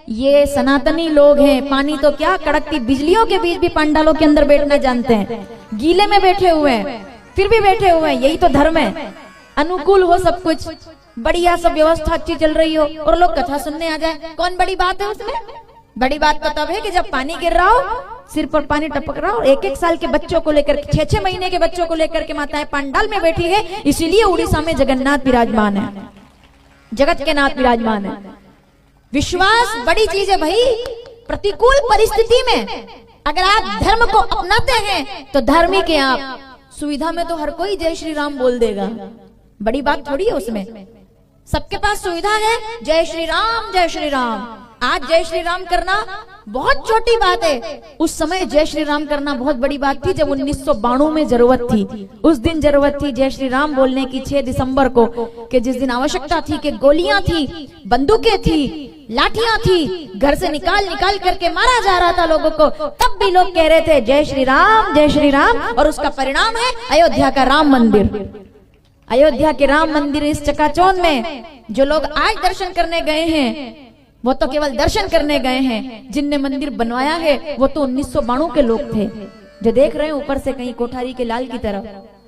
ये सनातनी लोग हैं, पानी तो क्या कड़कती बिजलियों के बीच भी पंडालों के अंदर बैठना जानते हैं, गीले में बैठे हुए हैं, फिर भी बैठे हुए हैं। यही तो धर्म है, अनुकूल हो सब कुछ, बढ़िया सब व्यवस्था अच्छी चल रही हो और लोग कथा सुनने आ जाए। कौन बड़ी बात है उसमें? बड़ी बात तो तब है कि जब पानी गिर रहा हो, सिर पर पानी टपक रहा हो, एक एक साल के बच्चों को लेकर, 6-6 महीने के बच्चों को लेकर के माताएं पंडाल में बैठी है। इसीलिए उड़ीसा में जगन्नाथ विराजमान है, जगत के नाथ विराजमान है। विश्वास बड़ी चीज है भाई। प्रतिकूल परिस्थिति में अगर आप धर्म को अपनाते हैं तो धार्मिक है आप। सुविधा में तो हर कोई जय श्री राम बोल देगा, बड़ी बात थोड़ी है उसमें। सबके पास सुविधा है, जय श्री राम जय श्री राम। आज जय श्री राम करना बहुत छोटी बात है, उस समय जय श्री राम करना बहुत बड़ी बात थी जब 1992 में जरूरत थी। उस दिन जरूरत थी जय श्री राम बोलने की 6 दिसंबर को, कि जिस दिन आवश्यकता थी कि गोलियां थी, बंदूकें थी, लाठियां थी, घर से निकाल निकाल करके मारा जा रहा था लोगों को, तब भी लोग कह रहे थे जय श्री राम जय श्री राम। और उसका परिणाम है अयोध्या का राम मंदिर। अयोध्या के राम मंदिर इस चकाचौंध में जो लोग आज दर्शन करने गए हैं वो तो केवल दर्शन करने गए हैं, जिनने मंदिर बनवाया है वो तो 1992 के लोग थे। जो देख रहे हैं ऊपर से कहीं कोठारी के लाल की तरह,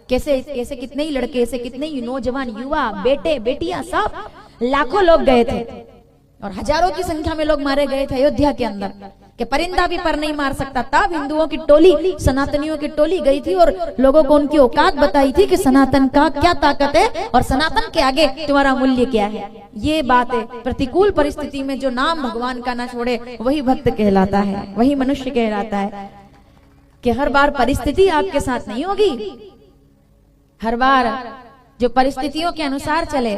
कैसे कैसे कितने ही लड़के, ऐसे कितने ही नौजवान, युवा, बेटे बेटियां, सब लाखों लोग गए थे और हजारों की संख्या में लोग मारे गए थे अयोध्या के अंदर, कि परिंदा भी पर नहीं मार सकता। तब हिंदुओं की टोली, सनातनियों की टोली गई थी और लोगों को उनकी औकात बताई थी कि सनातन का क्या ताकत है और सनातन के आगे तुम्हारा मूल्य क्या है। ये बात है। प्रतिकूल परिस्थिति में जो नाम भगवान का ना छोड़े वही भक्त कहलाता है, वही मनुष्य कहलाता है। कि हर बार परिस्थिति आपके साथ नहीं होगी, हर बार जो परिस्थितियों के अनुसार चले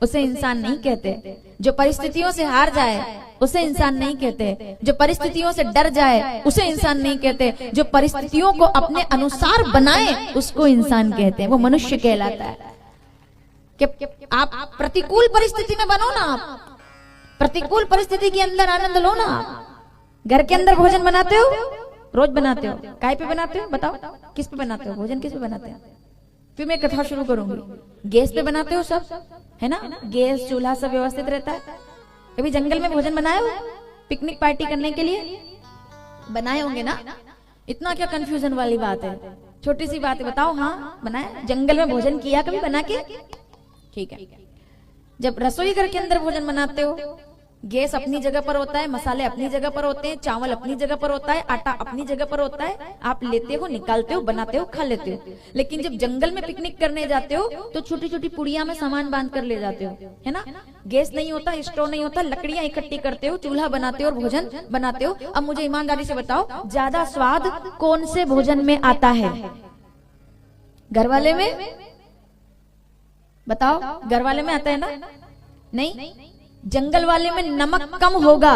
उसे इंसान नहीं कहते। जो परिस्थितियों से हार जाए उसे इंसान नहीं कहते। जो परिस्थितियों से डर जाए उसे इंसान नहीं कहते। जो परिस्थितियों को अपने अनुसार बनाए उसको इंसान कहते हैं, वो मनुष्य कहलाता है। कि आप प्रतिकूल परिस्थिति में बनो ना, आप प्रतिकूल परिस्थिति के अंदर आनंद लो ना। घर के अंदर भोजन बनाते हो, रोज बनाते हो, काय पे बनाते हो बताओ, किस पे बनाते हो भोजन, किस पे बनाते हो? फिर मैं कथा शुरू करूंगी। गैस पे बनाते हो सब, है ना? गैस चूल्हा सब व्यवस्थित रहता है। कभी जंगल में भोजन बनाए हो पिकनिक पार्टी करने के लिए? बनाए होंगे ना। इतना क्या कंफ्यूजन वाली बात है? छोटी सी बात है, बताओ। हाँ बनाए। जंगल में भोजन किया कभी बना के? ठीक है। जब रसोई घर के अंदर भोजन बनाते हो, गैस अपनी जगह पर होता है, मसाले अपनी जगह पर होते हैं, चावल अपनी जगह पर होता है, आटा अपनी जगह पर होता है। आप लेते हो, निकालते हो, बनाते हो, खा लेते हो। लेकिन जब जंगल में पिकनिक करने जाते हो तो छोटी छोटी पुड़िया में सामान बांध कर ले जाते हो, है ना? गैस नहीं होता, स्टोव नहीं होता, लकड़ियां इकट्ठी करते हो, चूल्हा बनाते हो और भोजन बनाते हो। अब मुझे ईमानदारी से बताओ, ज्यादा स्वाद कौन से भोजन में आता है? घर वाले में? बताओ, घर वाले में आता है ना? नहीं। जंगल वाले में नमक कम होगा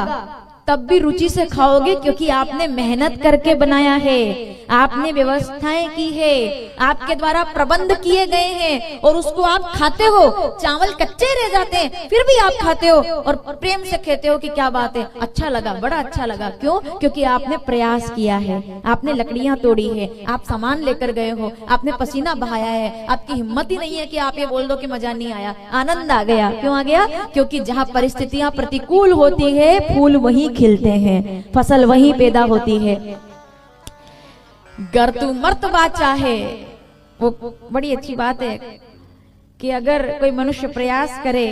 तब भी रुचि से खाओगे, क्योंकि आपने मेहनत करके बनाया है, आपने व्यवस्थाएं की है, आपके द्वारा प्रबंध किए गए हैं और उसको आप खाते हो। चावल कच्चे रह जाते हैं फिर भी आप खाते हो और प्रेम से कहते हो कि क्या बात है, अच्छा लगा, बड़ा अच्छा लगा। क्यों? क्योंकि आपने प्रयास किया है, आपने लकड़ियां तोड़ी है, आप सामान लेकर गए हो, आपने पसीना बहाया है। आपकी हिम्मत ही नहीं है कि आप ये बोल दो कि मजा नहीं आया, आनंद आ गया। क्यों आ गया? क्योंकि जहाँ परिस्थितियां प्रतिकूल होती है फूल वहीं खिलते हैं, फसल वहीं पैदा होती है। गर तू मर्त बाचा है, वो बड़ी अच्छी बात है कि अगर कोई मनुष्य प्रयास करे,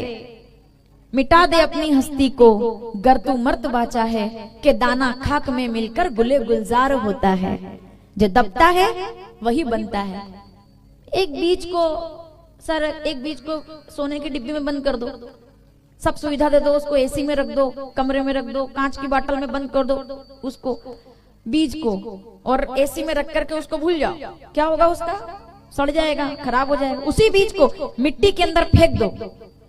मिटा दे अपनी हस्ती को, गर तू मर्त बाचा है कि दाना खाक में मिलकर गुले गुलजार होता है। जो दबता है वही बनता है। एक बीज को सोने की डिब्बी में बंद कर दो, सब सुविधा दे दो, उसको एसी में रख दो, कमरे में रख दो, कांच की बोतल में बंद कर दो उसको, बीज को, और एसी में रख करके उसको भूल जाओ, क्या होगा? उसका सड़ जाएगा, खराब हो जाएगा। उसी बीज को मिट्टी के अंदर फेंक दो,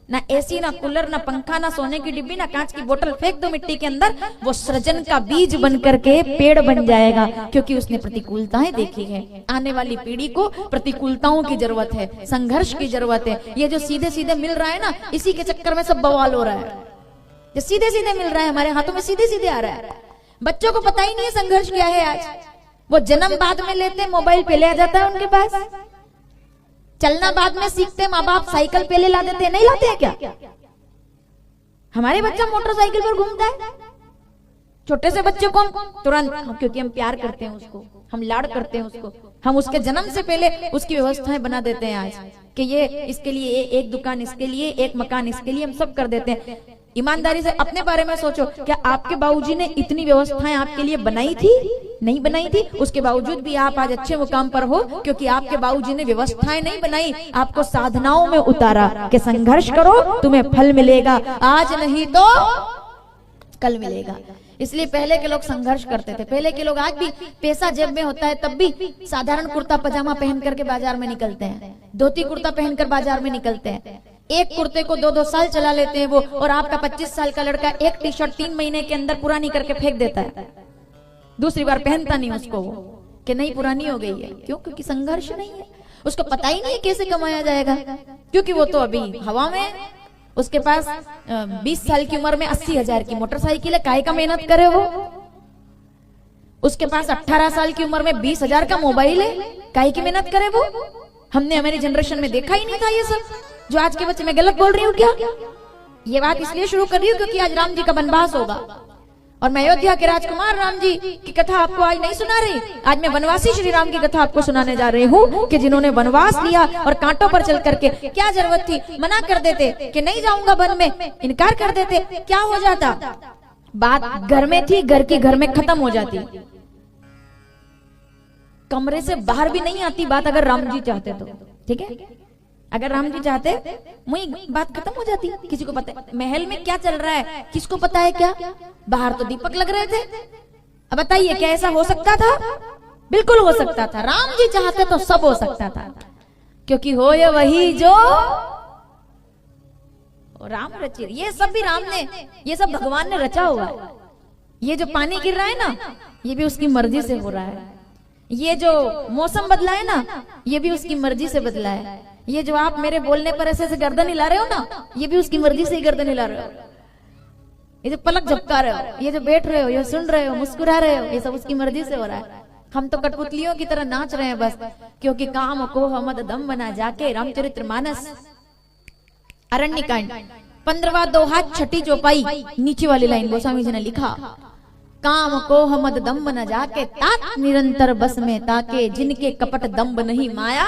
ना एसी, ना कूलर, ना पंखा, ना सोने की डिब्बी, ना कांच की बोतल, फेंक दो मिट्टी के अंदर, वो सृजन का बीज बन करके पेड़ बन जाएगा। क्योंकि उसने प्रतिकूलताएं देखी है। आने वाली पीढ़ी को प्रतिकूलताओं की जरूरत है, संघर्ष की जरूरत है। ये जो सीधे सीधे मिल रहा है ना, इसी के चक्कर में सब बवाल हो रहा है। जो सीधे सीधे मिल रहा है हमारे हाथों में, सीधे सीधे आ रहा है, बच्चों को पता ही नहीं है संघर्ष क्या है। आज वो जन्म बाद में लेते, मोबाइल पहले आ जाता है उनके पास, चलना बाद में सीखते, माँ बाप साइकिल पहले ला देते हैं, नहीं लाते हैं क्या? हमारे बच्चा मोटरसाइकिल पर घूमता है, छोटे से बच्चे को हम तुरंत, क्योंकि हम प्यार करते हैं उसको, हम लाड़ करते हैं उसको, हम उसके जन्म से पहले उसकी व्यवस्थाएं बना देते हैं आज कि ये इसके लिए एक दुकान, इसके लिए एक मकान, इसके लिए हम सब कर देते हैं। ईमानदारी से अपने बारे में सोचो, क्या आपके बाबूजी ने इतनी व्यवस्थाएं आपके लिए बनाई थी? नहीं बनाई थी। उसके बावजूद भी आप आज अच्छे मुकाम पर हो, क्योंकि आपके बाबूजी ने व्यवस्थाएं नहीं बनाई, आपको साधनाओं में उतारा कि संघर्ष करो, तुम्हें फल मिलेगा, आज नहीं तो कल मिलेगा। इसलिए पहले के लोग संघर्ष करते थे। पहले के लोग, आज भी पैसा जेब में होता है तब भी साधारण कुर्ता पजामा पहन करके बाजार में निकलते हैं, धोती कुर्ता पहनकर बाजार में निकलते हैं। एक कुर्ते को 2-2 साल चला लेते हैं वो, और आपका 25 साल का लड़का एक टी शर्ट 3 महीने के अंदर पुरानी करके फेंक देता है, दूसरी बार पहनता नहीं उसको वो, कि नहीं पुरानी हो गई है। क्यों? क्योंकि संघर्ष नहीं है, उसको पता ही नहीं कैसे कमाया जाएगा, क्योंकि वो तो अभी हवा में। उसके पास 20 साल की उम्र में 80,000 की मोटरसाइकिल है, काहे का मेहनत करे वो। उसके पास 18 साल की उम्र में 20,000 का मोबाइल है, काहे की मेहनत करे वो। हमने हमारी जनरेशन में देखा ही नहीं था ये सब, जो आज के बच्चे। मैं गलत बोल रही हूँ क्या? ये बात इसलिए शुरू कर रही हूँ क्योंकि आज राम जी का वनवास होगा, और मैं अयोध्या के राजकुमार राम जी की कथा आपको आज नहीं सुना रही। आज मैं वनवासी श्री राम की कथा आपको सुनाने जा रही हूँ कि जिन्होंने वनवास लिया और कांटों पर चल करके, क्या जरूरत थी, मना कर देते कि नहीं जाऊंगा वन में, इनकार कर देते, क्या हो जाता? बात घर में थी, घर की घर में खत्म हो जाती, कमरे से बाहर भी नहीं आती बात, अगर राम जी चाहते तो। ठीक है, अगर राम जी चाहते वही बात खत्म हो जाती। किसी को पता है महल में क्या चल रहा है, किसको पता है क्या? बाहर तो दीपक लग रहे थे। अब बताइए, क्या ऐसा हो सकता था? बिल्कुल हो सकता था। राम जी चाहते तो सब हो सकता था, क्योंकि हो ये वही जो राम रचे। ये सब भी राम ने, ये सब भगवान ने रचा हुआ है। ये जो पानी गिर रहा है ना, ये भी उसकी मर्जी से हो रहा है। ये जो मौसम बदला है ना, ये भी उसकी मर्जी से बदला है। ये जो आप मेरे बोलने पर ऐसे गर्दन हिला रहे हो ना, ये भी उसकी मर्जी से ही गर्दन हिला रहे हो। ये जो पलक झपका रहे हो, ये जो बैठ रहे हो, ये सुन रहे हो, मुस्कुरा रहे हो, ये सब उसकी मर्जी से हो रहा है। हम तो कठपुतलियों की तरह नाच रहे हैं बस, क्योंकि काम को हमद दम बना जाके। रामचरितमानस अरण्य कांड 15वां दोहा 6ठी चौपाई, नीचे वाली लाइन गोस्वामी जी ने लिखा, काम को हमद दम्ब न जाके, तात निरंतर बस में ताके, जिनके कपट दम्ब नहीं माया।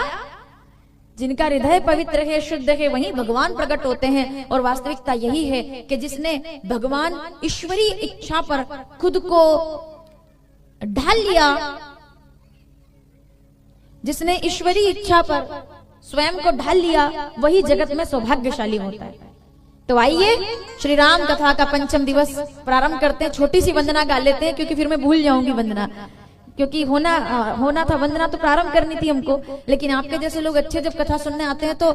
जिनका हृदय पवित्र है, शुद्ध है, वहीं भगवान प्रकट होते हैं। और वास्तविकता यही है कि जिसने भगवान ईश्वरीय इच्छा पर खुद को ढाल लिया, जिसने ईश्वरीय इच्छा पर स्वयं को ढाल लिया, वही जगत में सौभाग्यशाली होता है। तो आइए श्री राम कथा का 5म दिवस प्रारंभ करते हैं। छोटी सी वंदना गा लेते हैं, क्योंकि फिर मैं भूल जाऊंगी वंदना, क्योंकि होना था वंदना तो प्रारंभ करनी थी हमको, लेकिन आपके जैसे लोग अच्छे जब कथा सुनने आते हैं तो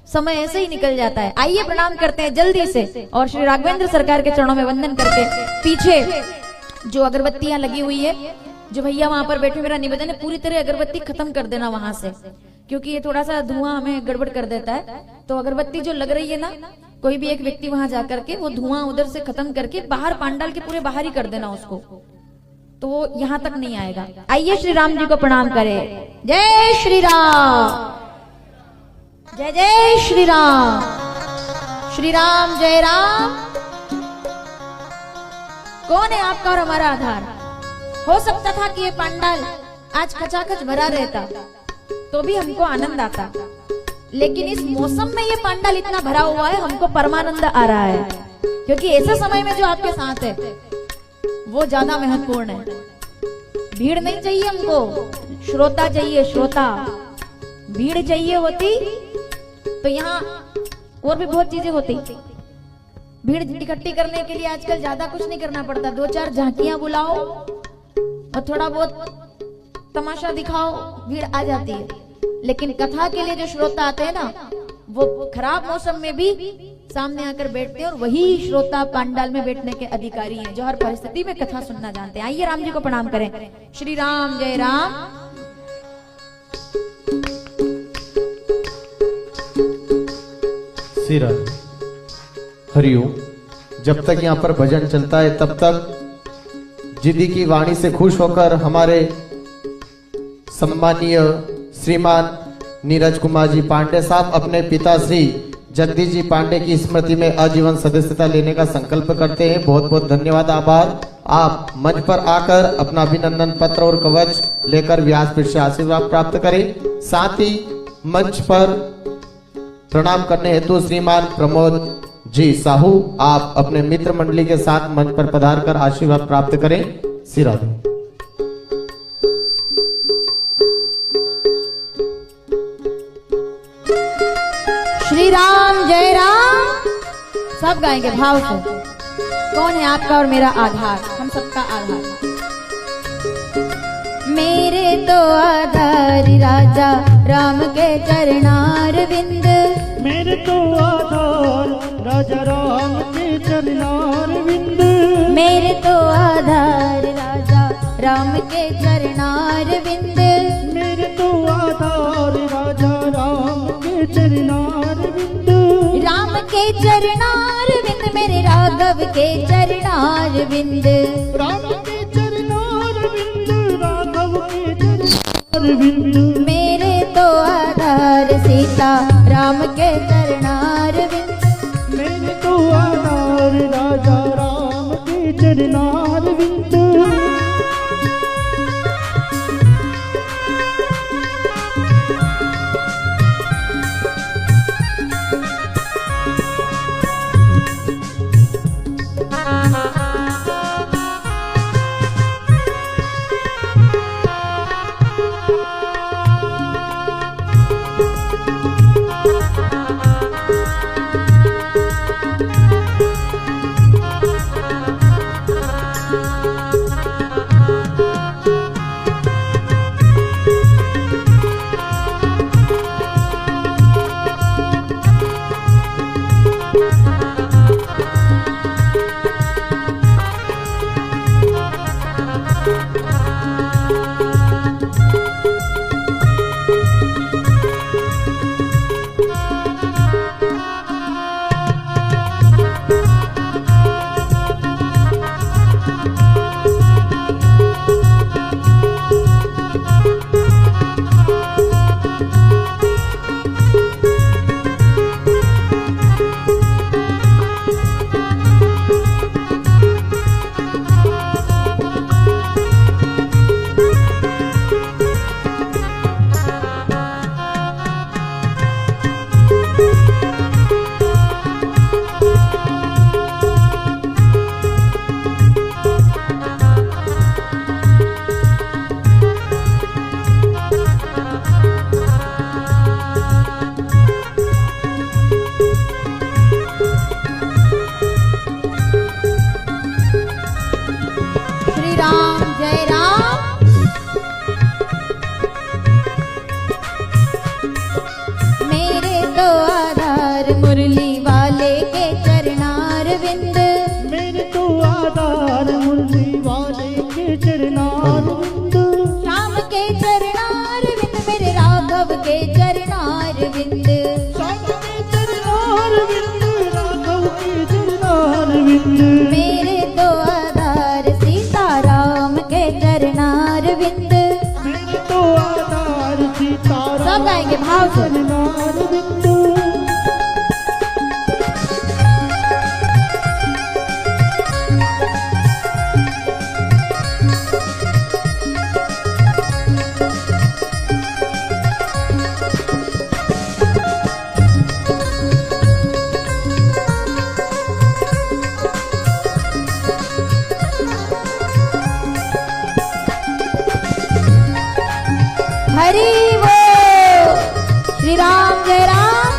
समय ऐसे ही निकल जाता है। आइए प्रणाम करते हैं जल्दी से, और श्री राघवेंद्र सरकार के चरणों में वंदन करके। पीछे जो अगरबत्तियां लगी हुई है, जो भैया वहां पर बैठे, मेरा निवेदन है पूरी तरह अगरबत्ती खत्म कर देना वहां से, क्योंकि ये थोड़ा सा धुआं हमें गड़बड़ कर देता है। तो अगरबत्ती जो लग रही है ना, कोई भी एक व्यक्ति वहां जाकर के वो धुआं उधर से खत्म करके बाहर पांडाल के पूरे बाहर ही कर देना उसको, तो वो यहाँ तक नहीं आएगा। आइए श्री राम जी को प्रणाम करें। जय श्री राम, जय जय श्री राम, श्री राम जय राम। कौन है आपका और हमारा आधार? हो सकता था कि ये पांडाल आज खचाखच भरा रहता तो भी हमको आनंद आता, लेकिन इस मौसम में ये पांडाल इतना भरा हुआ है, हमको परमानंद आ रहा है, क्योंकि ऐसे समय में जो आपके साथ है वो ज्यादा महत्वपूर्ण है। भीड़ नहीं चाहिए हमको, श्रोता चाहिए, श्रोता। भीड़ चाहिए होती तो यहाँ और भी बहुत चीजें होती। भीड़ इकट्ठी करने के लिए आजकल ज्यादा कुछ नहीं करना पड़ता, 2-4 झांकियां बुलाओ और थोड़ा बहुत तमाशा दिखाओ, भीड़ आ जाती है। लेकिन कथा के लिए जो श्रोता आते हैं ना, वो खराब मौसम में भी सामने आकर बैठते हैं, और वही श्रोता पांडाल में बैठने के अधिकारी हैं, जो हर परिस्थिति में कथा सुनना जानते हैं। आइए राम जी को प्रणाम करें। श्री राम जय राम। श्री राम हरिओम। जब तक यहाँ पर भजन चलता है तब तक जिदी की वाणी से खुश होकर हमारे सम्मानीय श्रीमान नीरज कुमार जी पांडे साहब अपने पिता श्री जगदीश जी पांडे की स्मृति में आजीवन सदस्यता लेने का संकल्प करते हैं। बहुत बहुत धन्यवाद, आभार। आप मंच पर आकर अपना अभिनंदन पत्र और कवच लेकर व्यासपीठ से आशीर्वाद प्राप्त करें। साथ ही मंच पर प्रणाम करने हेतु श्रीमान प्रमोद जी साहू आप अपने मित्र मंडली के साथ मंच पर पधार कर आशीर्वाद प्राप्त करें। श्री राधे। श्री राम जय राम सब गाएंगे भाव से। कौन है आपका और मेरा आधार, हम सबका आधार। मेरे तो आधार राजा राम के चरणार विंद, मेरे तो आधार राजा राम के चरणार विंद, मेरे तो आधार राजा राम के चरणार विंद, मेरे तो आधार राजा राम के चरणार विंद, राम के चरणार विंद मेरे राघव के चरणार विंद, राम के चरणार विंद, राघव के चरणार विंद, मेरे तो आधार सीता राम के चरणार विंद, मेरे तो आधार राजा राम के चरणार विंद। मेरे तो आधार सीताराम के चरणार विंद, मेरे तो आधार सीताराम सब गाएंगे भाव से। चरणार विंद। हरि वो श्री राम जय राम।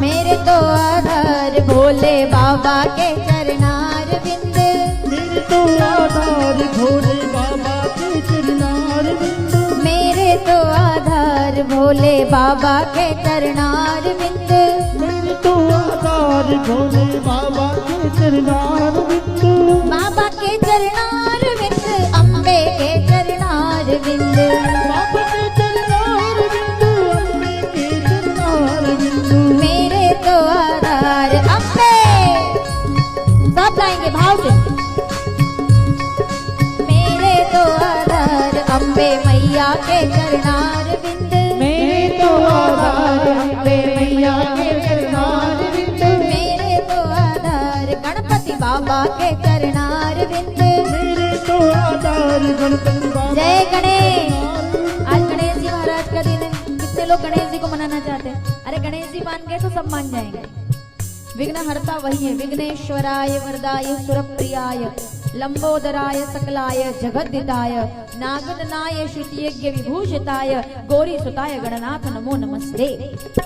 मेरे तो आधार भोले बाबा के चरणार विंद, मेरे तो आधार भोले बाबा के चरणार विंद, मेरे तो आधार भोले बाबा के चरणार विंद, मेरे तो आधार भोले बाबा के चरणार विंद, बाबा के चरणार विंद, अम्बे के चरणार विंद, बाबा के चरणार विंद, अम्बे के चरणार विंद, मेरे तो आधार अम्बे। सब गाएंगे भाव से। मेरे तो आधार अम्बे मैया मैया के चरणार बिंद, मेरे तो आधार अम्बे मैया के चरणार बिंद, मेरे तो आधार गणपति बाबा के चरणार बिंद। मेरे तो आधार गणपति बाबा। जय गणेश। आज गणेश जी महाराज का दिन है। कितने लोग गणेश जी को मनाना चाहते हैं? अरे गणेश जी मान गए तो सब मान जाएंगे। विघ्न हरता वही है। विघ्नेश्वराय वरदाय सुरप्रियाय लंबोदराय सकलाय जगद्दिताय नागदनाय श्रुतियज्ञ विभूषिताय गौरी सुताय गणनाथ नमो नमस्ते।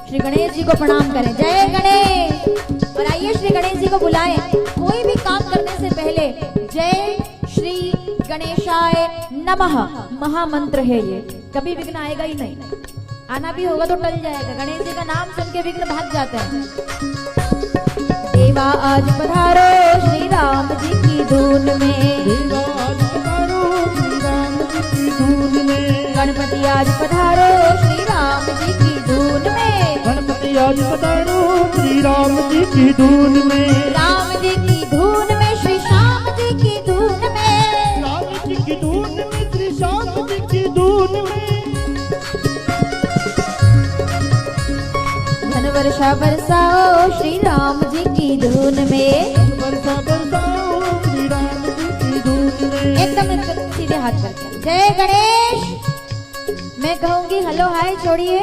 श्री गणेश जी को प्रणाम करें। जय गणेश। और आइए श्री गणेश जी को बुलाएं। कोई भी काम करने से पहले जय श्री गणेशाय नमः महामंत्र है ये। कभी विघ्न आएगा ही नहीं। आना भी होगा तो टल जाएगा। गणेश जी का नाम सुन के विघ्न भाग जाते हैं। देवा आज पधारो श्री राम जी की धून में, देवा आज पधारो श्री राम जी की धून में, गणपति आज पधारो श्री राम जी की धून में, गणपति आज पधारो श्री राम जी की धून में, राम जी की धून में श्री श्याम जी की धून में, राम जी की धून में श्री श्याम जी की धून में, धन वर्षा बरसाओ श्री राम जी की धून में, वर्षा बरसाओ श्री राम जी की धून में। एकदम सीधे हाथ करके जय गणेश। मैं कहूंगी हेलो हाय छोड़िए,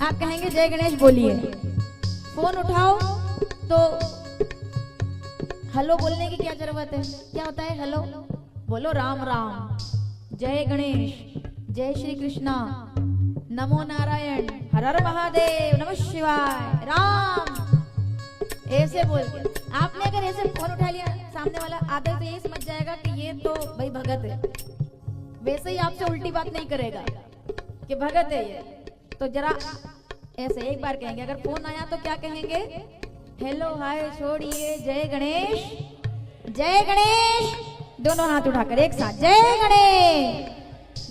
आप कहेंगे जय गणेश बोलिए। फोन उठाओ तो हेलो बोलने की क्या जरूरत है? क्या होता है हेलो? बोलो राम राम, जय गणेश, जय श्री कृष्णा, नमो नारायण, हर हर महादेव, नमः शिवाय, राम। ऐसे बोल के आपने अगर ऐसे फोन उठा लिया, सामने वाला आधे तो ये समझ जाएगा कि ये तो भाई भगत है। वैसे ही आपसे उल्टी बात नहीं करेगा कि भगत है ये। तो जरा ऐसे एक बार कहेंगे। अगर फोन आया तो क्या कहेंगे? हेलो हाय छोड़िए, जय गणेश, जय गणेश। दोनों हाथ उठाकर एक साथ जय गणेश,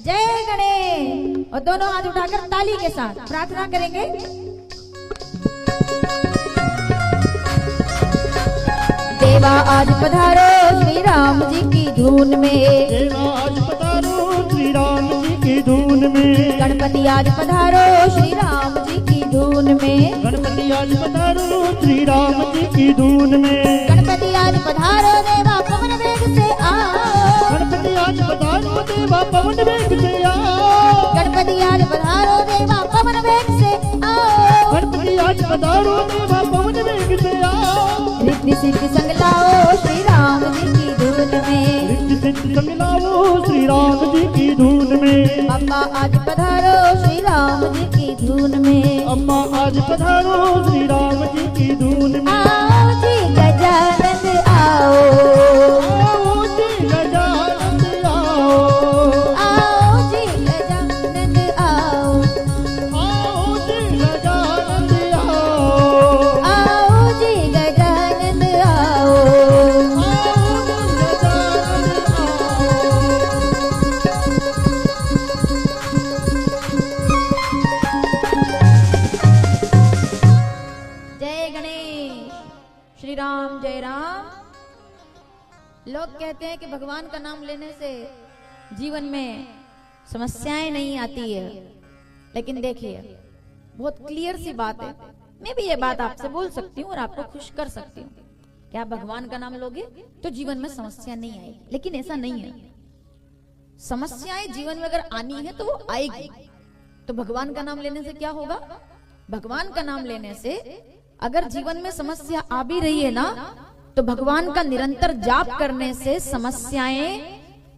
जय गणेश। और दोनों हाथ उठाकर ताली के साथ प्रार्थना करेंगे। देवा आज पधारो श्री राम जी की धून में, देवा आज पधारो श्री राम जी की धून में, गणपति आज पधारो श्री राम जी की धून में, गणपति आज पधारो श्री राम जी की धून में, गणपति आज पधारो देवा पवन वेग से आओ, गणपति आज पधारो देवा पवन वेग से आओ, गणपति आज पधारो देवा पवन वेग से आओ, गणपति आज पधारो देवा पवन वेग से आओ, रिद्धि सिद्धि संग लाओ श्री राम जी की धून में, रिद्धि सिद्धि संग लाओ श्री राम जी की धून में, अम्मा आज पधारो श्री राम जी की धून में, अम्मा आज पधारो श्री राम जी की धून में, आओ जी गजानन आओ, आओ जी गजानन आओ, आओ जी गजानन आओ, आओ जी गजानन आओ, आओ जी गजानन आओ। जय गणेश, श्री राम जय राम। लोग कहते हैं कि भगवान का नाम लेने से जीवन में समस्याएं नहीं आती है, लेकिन देखिए बहुत क्लियर सी बात है। मैं भी ये बात आपसे बोल सकती हूँ और आपको खुश कर सकती हूँ कि आप भगवान का नाम लोगे तो जीवन में समस्या नहीं आएगी, लेकिन ऐसा नहीं है। समस्याएं जीवन में अगर आनी है तो वो आएगी। तो भगवान का नाम लेने से क्या होगा? भगवान का नाम लेने से अगर जीवन में समस्या आ भी रही है ना, तो भगवान का निरंतर जाप करने से समस्याएं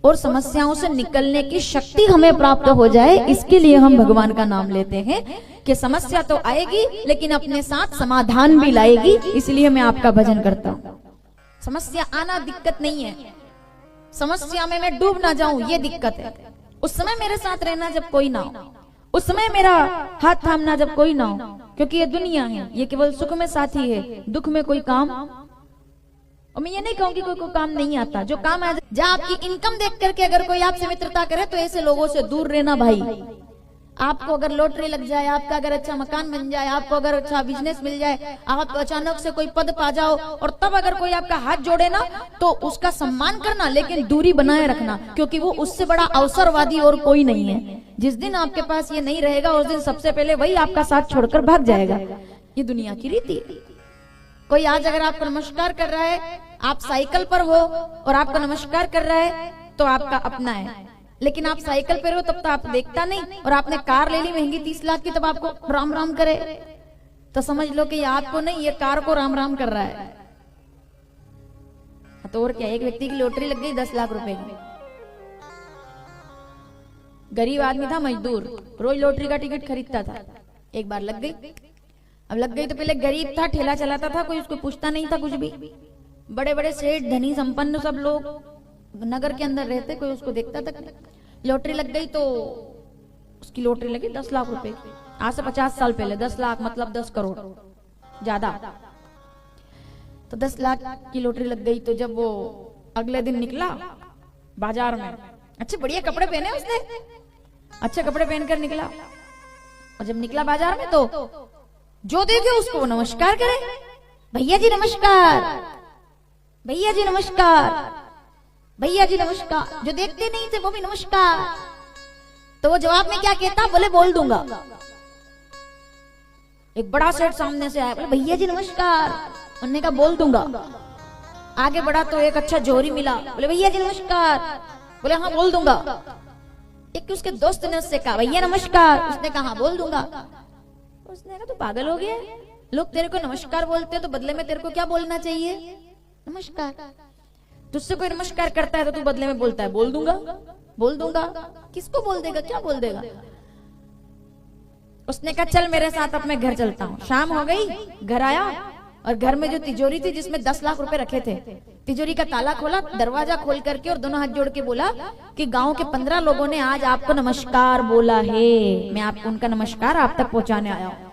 और समस्याओं से निकलने की शक्ति हमें प्राप्त हो जाए, इसके लिए हम भगवान का नाम लेते हैं कि समस्या तो आएगी लेकिन अपने साथ समाधान भी लाएगी। इसलिए मैं आपका भजन करता हूँ। समस्या आना दिक्कत नहीं है, समस्या में मैं डूब ना जाऊं ये दिक्कत है। उस समय मेरे साथ रहना जब कोई ना हो, उस समय मेरा हाथ थामना जब कोई ना हो, क्योंकि ये दुनिया है, ये केवल सुख में साथी है, दुख में कोई काम। और मैं ये नहीं कहूंगी कोई काम नहीं आता, जो काम आ जाए। जहाँ आपकी इनकम देख करके अगर कोई आपसे मित्रता करे तो ऐसे लोगों से दूर रहना भाई। आपको अगर लॉटरी लग जाए, आपका अगर अच्छा मकान बन जाए, आपको अगर अच्छा बिजनेस मिल जाए, आप अचानक से कोई पद पा जाओ और तब अगर कोई आपका हाथ जोड़े ना, तो उसका सम्मान करना, लेकिन दूरी बनाए रखना, क्योंकि वो उससे बड़ा अवसरवादी और कोई नहीं है। जिस दिन आपके पास ये नहीं रहेगा उस दिन सबसे पहले वही आपका साथ छोड़कर भाग जाएगा। ये दुनिया की रीति है। कोई आज अगर आपको नमस्कार कर रहा है, आप साइकिल पर हो और आपको नमस्कार कर रहा है तो आपका अपना है, लेकिन आप साइकिल पर हो तब तो आप देखता नहीं, और आपने कार ले ली महंगी 30 लाख की, तब आपको राम राम करे, तो समझ लो कि ये आपको नहीं, ये कार को राम राम कर रहा है। तो और क्या, एक व्यक्ति की लॉटरी लग गई 10 लाख रुपए की। गरीब आदमी था, मजदूर, रोज लॉटरी का टिकट खरीदता था। एक बार लग गई। अब लग गई तो पहले गरीब था, ठेला चलाता था, कोई उसको पूछता नहीं था कुछ भी। बड़े बड़े सेठ, धनी, संपन्न सब लोग नगर के अंदर रहते, कोई उसको देखता था। लॉटरी लग गई तो उसकी लॉटरी लगी 10 लाख रुपए की। आज से 50 साल पहले 10 लाख मतलब 10 करोड़ ज्यादा। तो 10 लाख की लॉटरी लग गई। तो जब वो अगले दिन निकला बाजार में, अच्छे बढ़िया कपड़े पहने उसने, अच्छे कपड़े पहनकर निकला, और जब निकला बाजार में तो जो देखे उसको नमस्कार करे, भैया जी नमस्कार, भैया जी नमस्कार, भैया जी नमस्कार। जो देखते नहीं थे वो भी नमस्कार। तो वो जवाब में क्या कहता, बोले बोल दूंगा। एक बड़ा सेठ सामने से आया, बोले भैया जी नमस्कार, उन्होंने कहा बोल दूंगा। आगे बढ़ा तो एक अच्छा जोहरी मिला, बोले भैया जी नमस्कार, बोले हाँ बोल दूंगा। एक उसके दोस्त ने उससे कहा भैया नमस्कार, उसने कहा हाँ बोल दूंगा। उसने कहा तो पागल हो गया, लोग तेरे को नमस्कार बोलते हैं तो बदले में तेरे को क्या बोलना चाहिए, नमस्कार। तुझसे कोई नमस्कार करता है तो तू बदले में बोलता है बोल दूंगा, बोल दूंगा। किसको बोल देगा, क्या बोल देगा। उसने कहा चल मेरे साथ अब मैं घर चलता हूँ। शाम हो गई, घर आया और घर में जो तिजोरी थी जिसमें 10 लाख रुपए रखे थे, तिजोरी का ताला खोला, दरवाजा खोल करके और दोनों हाथ जोड़ के बोला कि गांव के 15 लोगों ने आज आपको नमस्कार बोला है, मैं आपको उनका नमस्कार आप तक पहुंचाने आया हूं।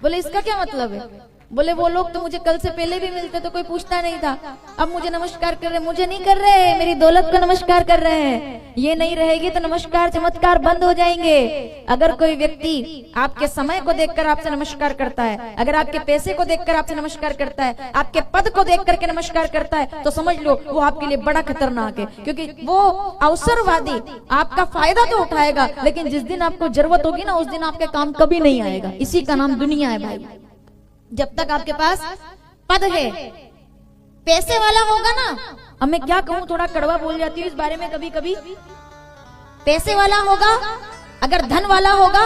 बोले इसका क्या मतलब है। बोले वो लोग तो मुझे कल से पहले भी मिलते तो कोई पूछता नहीं था, अब मुझे नमस्कार कर रहे, मुझे नहीं कर रहे, मेरी दौलत को नमस्कार कर रहे हैं। ये नहीं रहेगी तो नमस्कार चमत्कार बंद हो जाएंगे। अगर कोई व्यक्ति आपके समय को देखकर आपसे नमस्कार करता है, अगर आपके पैसे को देखकर आपसे नमस्कार करता है, आपके पद को देख करके नमस्कार करता है, तो समझ लो वो आपके लिए बड़ा खतरनाक है, क्योंकि वो अवसरवादी आपका फायदा तो उठाएगा, लेकिन जिस दिन आपको जरूरत होगी ना उस दिन आपके काम कभी नहीं आएगा। इसी का नाम दुनिया है भाई। जब तक आपके पास पद है, पैसे वाला होगा ना, अब मैं क्या कहूं, थोड़ा कड़वा बोल जाती हूँ इस बारे में कभी कभी। पैसे वाला होगा, अगर धन वाला होगा,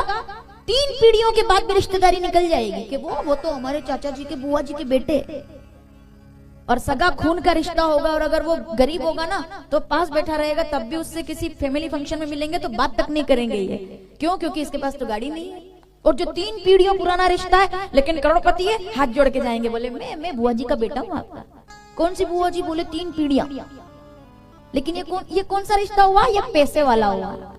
3 पीढ़ियों के बाद भी रिश्तेदारी निकल जाएगी कि वो तो हमारे चाचा जी के, बुआ जी के बेटे, और सगा खून का रिश्ता होगा। और अगर वो गरीब होगा ना तो पास बैठा रहेगा, तब भी उससे किसी फैमिली फंक्शन में मिलेंगे तो बात तक नहीं करेंगे ये। क्यों, क्योंकि इसके पास तो गाड़ी नहीं है। और जो 3 पीढ़ियों पुराना रिश्ता है लेकिन करोड़पति है, हाथ जोड़ के जाएंगे, बोले मैं बुआ जी का बेटा हूँ आपका। कौन सी बुआ जी, बोले 3 पीढ़ियां। लेकिन ये कौन सा रिश्ता हुआ, ये पैसे वाला हुआ।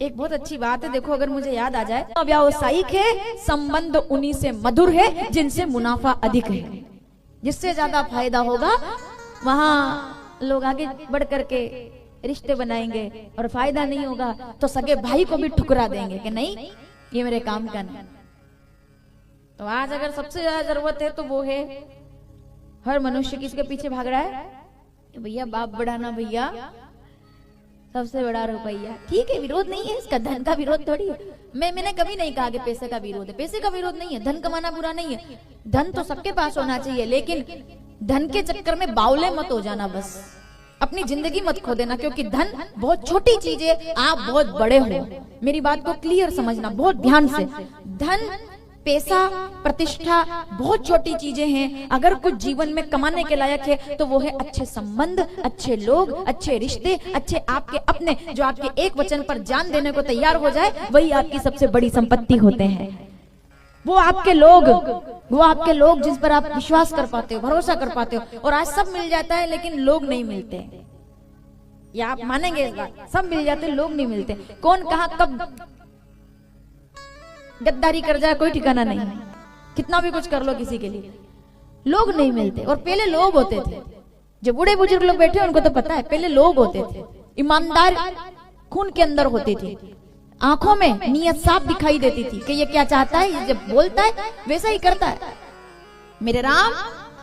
एक बहुत अच्छी बात है, देखो अगर मुझे याद आ जाए, तो व्यावसायिक है, संबंध उन्हीं से मधुर है जिनसे मुनाफा अधिक है। जिससे ज्यादा फायदा होगा वहां लोग आगे बढ़ करके रिश्ते बनाएंगे, और फायदा नहीं होगा तो सगे भाई को भी ठुकरा देंगे कि नहीं ये मेरे काम का नहीं। तो आज अगर सबसे ज्यादा जरूरत है तो वो है, हर मनुष्य किसके पीछे भाग रहा है, भैया बाप बढ़ाना, भैया सबसे बड़ा रुपया। ठीक है, विरोध नहीं है इसका, धन का विरोध थोड़ी है। मैंने कभी नहीं कहा कि पैसे का विरोध है, पैसे का विरोध नहीं है, धन कमाना बुरा नहीं है, धन तो सबके पास होना चाहिए, लेकिन धन के चक्कर में बावले मत हो जाना, बस अपनी जिंदगी मत खो देना, क्योंकि धन बहुत छोटी चीज है, आप बहुत बड़े हो। मेरी बात को क्लियर समझना बहुत ध्यान से। धन, पैसा, प्रतिष्ठा बहुत छोटी चीजें हैं। अगर कुछ जीवन में कमाने के लायक है तो वो है अच्छे संबंध, अच्छे लोग, अच्छे रिश्ते, अच्छे आपके अपने, जो आपके एक वचन पर जान देने को तैयार हो जाए, वही आपकी सबसे बड़ी संपत्ति होते हैं। वो आपके लोग जिस पर आप विश्वास कर पाते हो, भरोसा कर पाते हो। और आज सब मिल जाता है लेकिन लोग नहीं मिलते, या आप मानेंगे इस बात, सब मिल जाते लोग नहीं मिलते। कौन कहां कब गद्दारी कर जाए कोई ठिकाना नहीं, कितना भी कुछ कर लो किसी के लिए, लोग नहीं मिलते। और पहले लोग होते थे, जो बूढ़े बुजुर्ग लोग बैठे उनको तो पता है, पहले लोग होते थे, ईमानदार खून के अंदर होते थे, आंखों में नीयत साफ दिखाई देती थी कि ये क्या चाहता है, ये जब बोलता है वैसा ही करता है। मेरे राम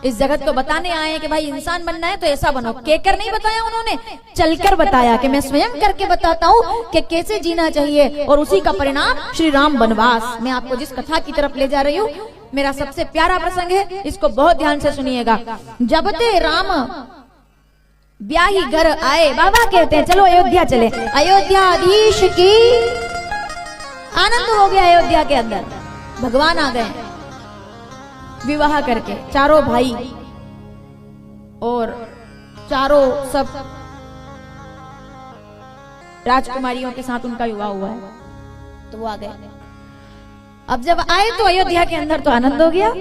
इस जगत को बताने आए हैं कि भाई इंसान बनना है तो ऐसा बनो। कहकर नहीं बताया उन्होंने, चलकर बताया कि मैं स्वयं करके बताता हूँ कि कैसे जीना चाहिए, और उसी का परिणाम श्री राम वनवास। मैं आपको जिस कथा की तरफ ले जा रही हूँ, मेरा सबसे प्यारा प्रसंग है, इसको बहुत ध्यान से सुनिएगा। जब ते राम ब्याही घर आए, बाबा कहते हैं चलो अयोध्या चले। अयोध्याधीश की आनंद हो गया अयोध्या के अंदर, भगवान आ गए विवाह करके, चारों भाई और चारों सब राजकुमारियों के साथ उनका विवाह हुआ है, तो वो आ गए। अब जब आए तो अयोध्या के अंदर तो आनंद हो गया,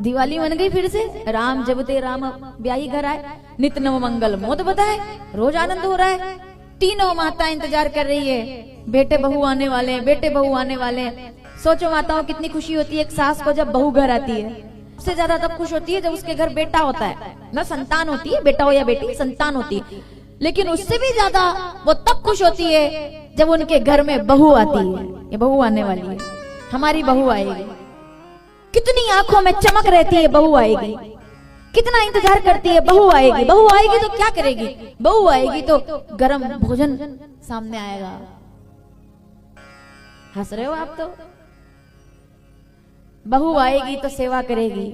दिवाली मन गई फिर से। राम जब ते राम ब्याही घर आए, नित नव मंगल मोद बताए, रोज आनंद हो रहा है। तीनों माता इंतजार कर रही है, बेटे बहू आने वाले, बेटे बहू आने वाले। सोचो माताओं कितनी खुशी होती है एक सास को जब बहू घर आती है। उससे ज्यादा तब खुश होती है जब उसके घर बेटा होता है, ना संतान होती है, बेटा हो या बेटी संतान होती है। लेकिन उससे भी ज्यादा वो तब खुश होती है जब उनके घर में बहू आती है। ये बहू आने वाली है, हमारी बहू आएगी। कितनी आंखों में चमक रहती है, बहू आएगी। कितना इंतजार करती है, बहू आएगी। बहू आएगी तो क्या करेगी? बहू आएगी तो गरम भोजन सामने आएगा। हंस रहे हो आप तो। बहू आएगी तो सेवा करेगी,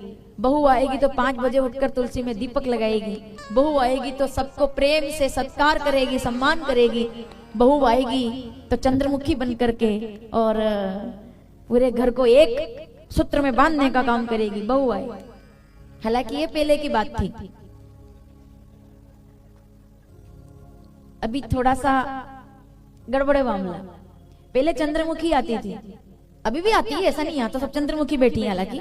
बहू आएगी तो 5 बजे उठकर तुलसी में दीपक लगाएगी, बहू आएगी तो सबको प्रेम से सत्कार करेगी, सम्मान करेगी। बहू आएगी तो चंद्रमुखी बन करके और पूरे घर को एक सूत्र में बांधने का काम करेगी। बहू आएगी। हालांकि ये पहले की बात थी, अभी थोड़ा सा गड़बड़े मामला। पहले चंद्रमुखी आती थी, अभी भी आती है, ऐसा नहीं आता सब चंद्रमुखी बैठी है। हालांकि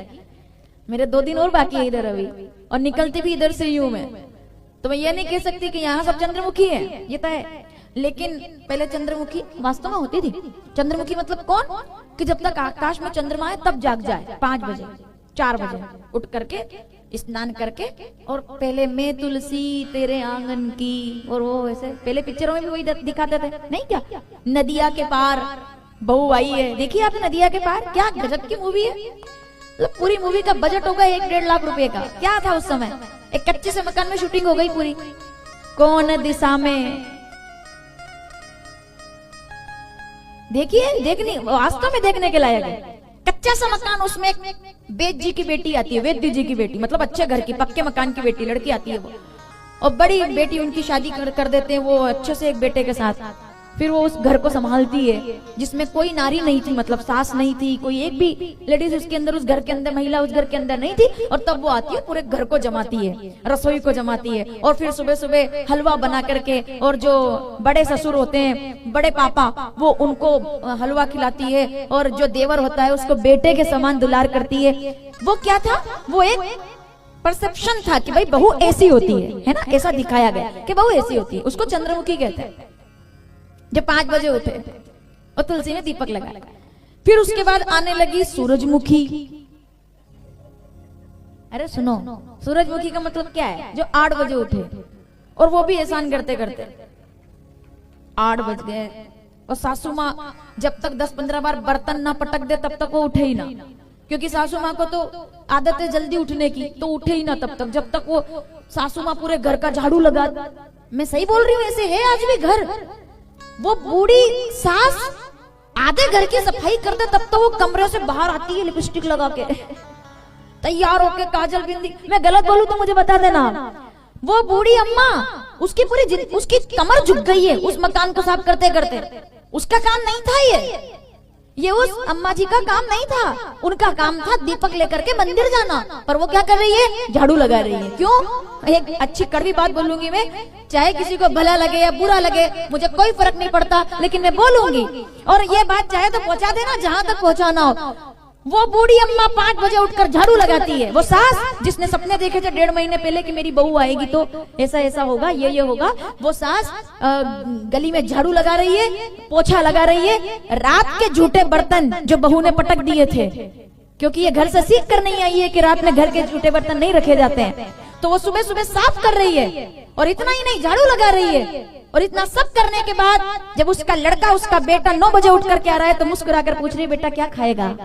मेरे 2 दिन और बाकी है इधर अभी, और निकलती भी इधर से यूं मैं, तो मैं ये नहीं कह सकती कि यहाँ सब चंद्रमुखी है, ये तो है। लेकिन पहले चंद्रमुखी वास्तव में होती थी। चंद्रमुखी मतलब कौन? कि जब तक आकाश में चंद्रमा है तब जाग जाए, 5 बजे 4 बजे उठ करके स्नान करके, और पहले मैं तुलसी तेरे आंगन की, और वो ऐसे पहले पिक्चरों में भी वही दिखाते थे नहीं क्या? नदिया के पार बहू आई है, देखिए आपने नदिया के पार, क्या गजब की मूवी है। मतलब पूरी मूवी का बजट होगा 1-1.5 लाख रुपए का। क्या था उस समय? एक कच्चे से मकान में शूटिंग हो गई पूरी। कौन दिशा में, देखिए, देखनी वास्तव में देखने के लायक है। कच्चा सा मकान, उसमें एक वेद जी की बेटी आती है, वेद जी की बेटी, मतलब अच्छे घर की, पक्के मकान की बेटी, लड़की आती है वो, और बड़ी बेटी उनकी शादी कर देते हैं वो अच्छे से एक बेटे के साथ। फिर वो उस घर को संभालती है जिसमें कोई नारी नहीं थी, मतलब सास नहीं थी, कोई एक भी लेडीज उसके अंदर, उस घर के अंदर, महिला उस घर के अंदर नहीं थी। और तब वो आती है, पूरे घर को जमाती है, रसोई को जमाती है, और फिर सुबह सुबह हलवा बना करके, और जो बड़े ससुर होते हैं, बड़े पापा, वो उनको हलवा खिलाती है, और जो देवर होता है उसको बेटे के समान दुलार करती है। वो क्या था? वो एक परसेप्शन था कि भाई बहू ऐसी होती है ना, ऐसा दिखाया गया कि बहू ऐसी होती है। उसको चंद्रमुखी कहते हैं। जब 5 बजे उठे और तुलसी में दीपक लगाया, फिर उसके बाद आने लगी सूरजमुखी। अरे सुनो, सूरजमुखी का मतलब क्या है? जो 8 बजे उठे, और वो भी एहसान करते करते 8 बज गए, और सासू माँ जब तक 10-15 बार बर्तन ना पटक दे तब तक वो उठे ही ना, क्योंकि सासू माँ को तो आदत है जल्दी उठने की, तो उठे ही ना तब तक, जब तक वो सासू माँ पूरे घर का झाड़ू लगा। मैं सही बोल रही हूँ? ऐसे है आज भी घर। वो बूढ़ी सास आधे घर की सफाई करते तब तो वो कमरे से बाहर आती है लिपस्टिक लगा के, तैयार होके, काजल बिंदी। मैं गलत बोलूं तो मुझे बता देना। वो बूढ़ी अम्मा, उसकी उसकी कमर झुक गई है उस मकान को साफ करते करते। उसका काम नहीं था ये उस अम्मा जी का काम नहीं था। उनका काम था दीपक लेकर के मंदिर जाना, पर वो क्या कर रही है? झाड़ू लगा रही है। क्यों? एक अच्छी कड़वी बात बोलूंगी मैं, चाहे किसी को भला लगे या बुरा लगे, मुझे कोई फर्क नहीं पड़ता, लेकिन मैं बोलूंगी, और ये बात चाहे तो पहुंचा देना जहां तक पहुंचाना हो। वो बूढ़ी अम्मा 5 बजे उठकर झाड़ू लगाती है। वो सास जिसने सपने देखे थे 1.5 महीने पहले कि मेरी बहू आएगी तो ऐसा ऐसा होगा, ये होगा, वो सास गली में झाड़ू लगा रही है, पोछा लगा रही है। रात के झूठे बर्तन जो बहू ने पटक दिए थे, क्योंकि ये घर से सीख कर नहीं आई है कि रात में घर के झूठे बर्तन नहीं रखे जाते हैं, तो वो सुबह सुबह साफ कर रही है। और इतना ही नहीं, झाड़ू लगा रही है। और इतना सब करने के बाद जब उसका लड़का, उसका बेटा 9 बजे उठ करके आ रहा है, तो मुस्कुराकर पूछ रही है, बेटा क्या खाएगा,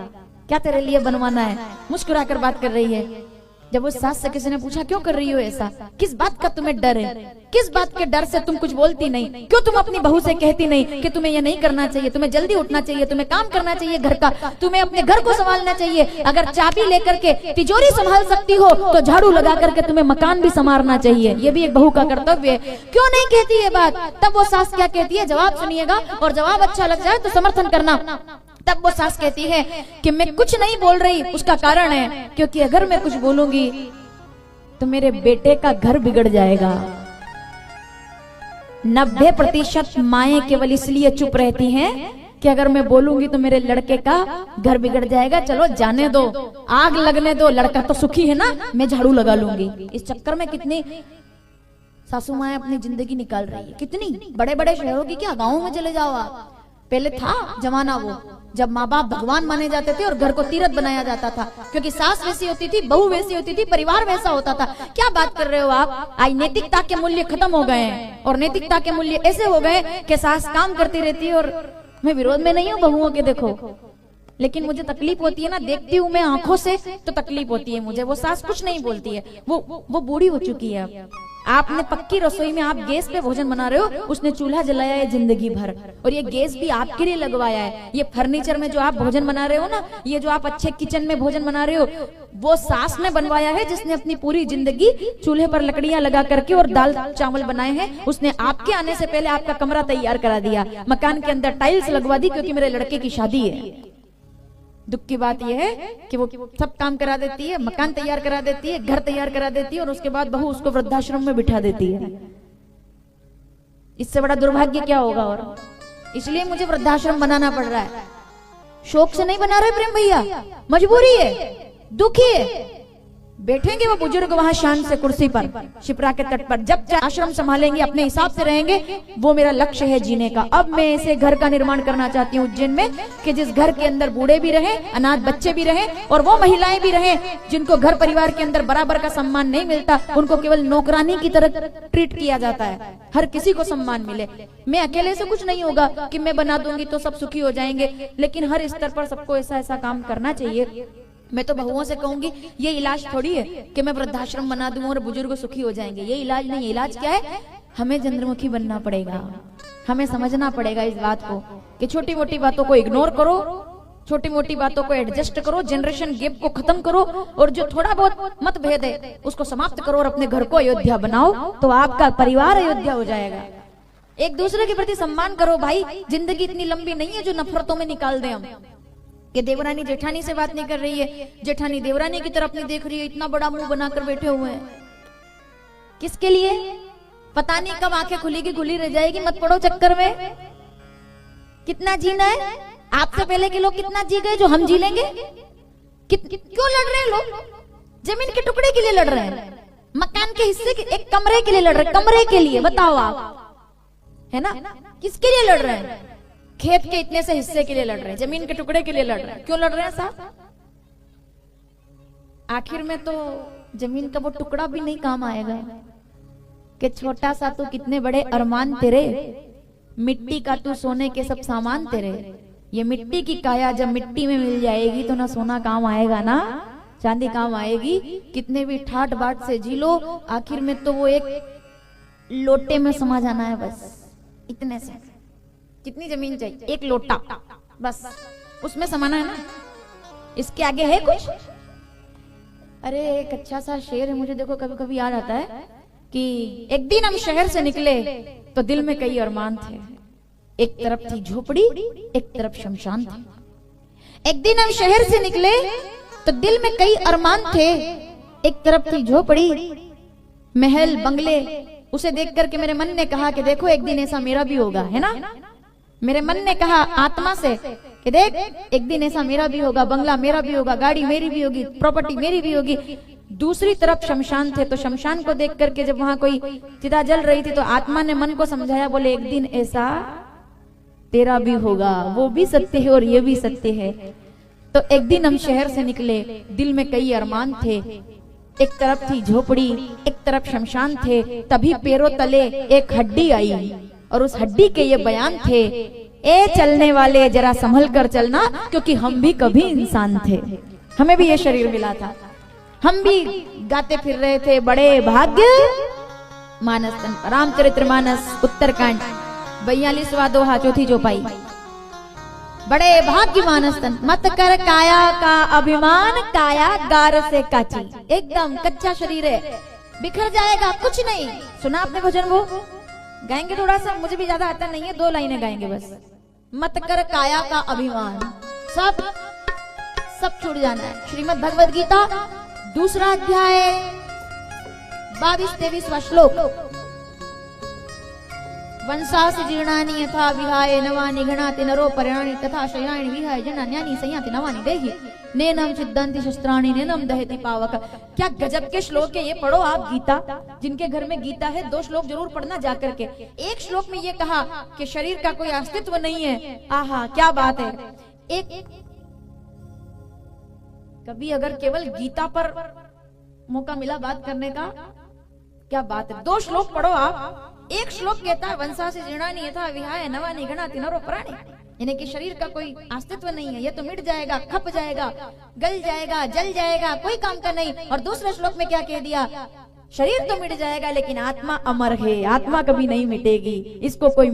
क्या तेरे लिए बनवाना है? मुस्कुराकर बात कर रही है। जब उस सास से किसी ने पूछा क्यों कर रही हो ऐसा, किस बात का तुम्हें डर है, किस बात के डर से तुम कुछ बोलती नहीं, क्यों तुम अपनी बहू से कहती नहीं कि तुम्हें ये नहीं करना चाहिए, तुम्हें जल्दी उठना चाहिए, तुम्हें काम करना चाहिए घर का, तुम्हें अपने घर को संभालना चाहिए, अगर चाबी लेकर के तिजोरी संभाल सकती हो तो झाड़ू लगा करके तुम्हें मकान भी संवारना चाहिए, ये भी एक बहू का कर्तव्य है। क्यों नहीं कहती ये बात? तब वो सास क्या कहती है, जवाब सुनिएगा और जवाब अच्छा लग जाए तो समर्थन करना। तब वो सास कहती है कि मैं कुछ नहीं बोल रही, उसका कारण है क्योंकि अगर मैं कुछ बोलूंगी तो मेरे बेटे का घर बिगड़ जाएगा। 90% माएं केवल इसलिए चुप रहती हैं कि अगर मैं बोलूंगी तो मेरे लड़के का घर बिगड़ जाएगा, चलो जाने दो, आग लगने दो, लड़का तो सुखी है ना, मैं झाड़ू लगा लूंगी। इस चक्कर में कितनी सासू माएं अपनी जिंदगी निकाल रही है। कितनी बड़े बड़े शहरों की, क्या गाँव में चले जाओ आप, पहले था जमाना वो जब माँ बाप भगवान माने जाते थे और घर को तीर्थ बनाया जाता था, क्योंकि सास वैसी होती थी, बहू वैसी होती थी, परिवार वैसा होता था। क्या बात कर रहे हो आप? आज नैतिकता के मूल्य खत्म हो गए हैं और नैतिकता के मूल्य ऐसे हो गए कि सास काम करती रहती है। और मैं विरोध में नहीं हूँ बहुओं के, देखो, लेकिन मुझे तकलीफ होती है ना, देखती हूँ मैं आंखों से तो तकलीफ होती है मुझे। वो सास कुछ नहीं बोलती है, वो बूढ़ी हो चुकी है। अब आपने पक्की रसोई में आप गैस पे भोजन बना रहे हो, उसने चूल्हा जलाया है जिंदगी भर, और ये गैस भी आपके लिए लगवाया है। ये फर्नीचर में जो आप भोजन बना रहे हो ना, ये जो आप अच्छे किचन में भोजन बना रहे हो, वो सास ने बनवाया है, जिसने अपनी पूरी जिंदगी चूल्हे पर लकड़ियां लगा करके और दाल चावल बनाए हैं। उसने आपके आने से पहले आपका कमरा तैयार करा दिया, मकान के अंदर टाइल्स लगवा दी, क्योंकि मेरे लड़के की शादी है। दुख की बात यह है कि वो सब काम करा देती है, मकान तैयार करा देती है, घर तैयार करा देती है, और उसके बाद बहू उसको वृद्धाश्रम में बिठा देती है। इससे बड़ा दुर्भाग्य क्या होगा? और इसलिए मुझे वृद्धाश्रम बनाना पड़ रहा है। शौक से नहीं बना रहे प्रेम भैया, मजबूरी है, दुखी है। बैठेंगे वो बुजुर्ग वहां शान से कुर्सी पर, शिप्रा के तट पर, जब आश्रम संभालेंगे, अपने हिसाब से रहेंगे, वो मेरा लक्ष्य है जीने का। अब मैं ऐसे घर का निर्माण करना चाहती हूँ उज्जैन में कि जिस घर के अंदर बूढ़े भी रहे, अनाथ बच्चे भी रहे, और वो महिलाएं भी रहे जिनको घर परिवार के अंदर बराबर का सम्मान नहीं मिलता, उनको केवल नौकरानी की तरह ट्रीट किया जाता है। हर किसी को सम्मान मिले। मैं अकेले से कुछ नहीं होगा कि मैं बना दूंगी तो सब सुखी हो जाएंगे, लेकिन हर स्तर पर सबको ऐसा ऐसा काम करना चाहिए। मैं तो बहुओं से कहूंगी, ये इलाज थोड़ी है कि मैं वृद्धाश्रम बना दूं और बुजुर्ग सुखी हो जाएंगे। ये इलाज नहीं है। इलाज क्या है? हमें चंद्रमुखी बनना पड़ेगा। हमें समझना पड़ेगा इस बात को कि छोटी मोटी बातों को इग्नोर करो, छोटी मोटी बातों को एडजस्ट करो, जनरेशन गैप को खत्म करो, और जो थोड़ा बहुत मतभेद है उसको समाप्त करो और अपने घर को अयोध्या बनाओ, तो आपका परिवार अयोध्या हो जाएगा। एक दूसरे के प्रति सम्मान करो भाई। जिंदगी इतनी लंबी नहीं है जो नफरतों में निकाल दें हम, कि देवरानी जेठानी से बात नहीं कर रही है, जेठानी देवरानी की तरफ नहीं देख रही है, इतना बड़ा मुंह बनाकर बैठे हुए हैं। किसके लिए? पता नहीं कब आंखें खुलेगी, खुली रह जाएगी। मत पड़ो चक्कर में। कितना जीना है? आपसे पहले के लोग कितना जी गए जो हम जी लेंगे? क्यों लड़ रहे हैं लोग? जमीन के टुकड़े के लिए लड़ रहे हैं, मकान के हिस्से के, एक कमरे के लिए लड़ रहे हैं। कमरे के लिए बताओ आप, है ना? किसके लिए लड़ रहे हैं? खेत के इतने से हिस्से के लिए लड़ रहे हैं, जमीन के टुकड़े के लिए लड़ रहे हैं। क्यों लड़ रहे हैं साहब? आखिर में तो जमीन का वो टुकड़ा भी नहीं काम आएगा कि छोटा सा तू कितने बड़े अरमान तेरे, मिट्टी का तू सोने के सब सामान तेरे। ये मिट्टी की काया जब मिट्टी में मिल जाएगी तो ना सोना काम आएगा ना चांदी काम आएगी। कितने भी ठाट बाट से जी लो, आखिर में तो वो एक लोटे में समा जाना है बस। इतने से कितनी जमीन चाहिए? एक लोटा बस, उसमें समाना है ना, इसके आगे है कुछ? अरे एक अच्छा सा शेर है, मुझे देखो कभी कभी याद आता है कि एक दिन हम शहर से निकले तो दिल में कई अरमान थे। एक तरफ थी झोपड़ी, एक तरफ शमशान थी। एक दिन हम शहर से निकले तो दिल में कई अरमान थे। एक तरफ थी झोपड़ी, महल, बंगले। उसे देख करके मेरे मन ने कहा कि देखो एक दिन ऐसा मेरा भी होगा, है ना? मेरे मन ने कहा आत्मा से कि देख एक दिन ऐसा मेरा भी होगा, बंगला मेरा भी होगा, गाड़ी मेरी भी होगी, प्रॉपर्टी मेरी भी होगी। दूसरी तरफ शमशान थे, तो शमशान को देख करके जब वहां कोई चिता जल रही थी तो आत्मा ने मन को समझाया, बोले एक दिन ऐसा तेरा भी होगा। वो भी सत्य है और ये भी सत्य है। तो एक दिन हम शहर से निकले, दिल में कई अरमान थे। एक तरफ थी झोपड़ी, एक तरफ शमशान थे। तभी पैरों तले एक हड्डी आई और उस हड्डी के ये बयान थे, ए चलने वाले जरा संभल कर चलना, क्योंकि हम भी कभी इंसान थे, हमें भी ये शरीर मिला था। हम भी गाते फिर रहे थे बड़े भाग्य मानस तन। रामचरितमानस उत्तरकांड 42वां दोहा चौथी चौपाई। बड़े भाग्य मानस तन, मत कर काया का अभिमान, काया गार से काची। एकदम कच्चा शरीर है, बिखर जाएगा, कुछ नहीं। सुना आपने भजन? वो गाएंगे थोड़ा सा, मुझे भी ज्यादा आता नहीं है, 2 लाइनें गाएंगे बस। मत कर काया का अभिमान, सब छूट जाना है। श्रीमद् भगवद गीता 2 अध्याय 22-23वां श्लोक। वंशासि जीर्णानि यथा विहाय नवानि गणाति नरो पर्याणि तथा शयानि विहाय जनान्यानि संयाति नवानि देहि नैनम छिद्दन्ति शस्त्राणि नैनम दहति पावक। क्या गजब के श्लोक है ये। पढ़ो आप गीता, जिनके घर में गीता है 2 श्लोक जरूर पढ़ना जाकर के। एक श्लोक में ये कहा कि शरीर का कोई अस्तित्व नहीं है। आहा क्या बात है। एक कभी अगर केवल गीता पर मौका मिला बात करने का, क्या बात है। 2 श्लोक पढ़ो आप। एक श्लोक कहता है वंशासि जीर्णानि यथा विहाय नवानि गणाति नरो प्राणि, यानी कि शरीर का कोई अस्तित्व नहीं है, ये तो मिट जाएगा, खप जाएगा, गल जाएगा, जल जाएगा, कोई काम का नहीं। और दूसरे श्लोक में क्या कह दिया? शरीर तो मिट जाएगा लेकिन आत्मा अमर है, आत्मा कभी नहीं मिटेगी। इसको कोई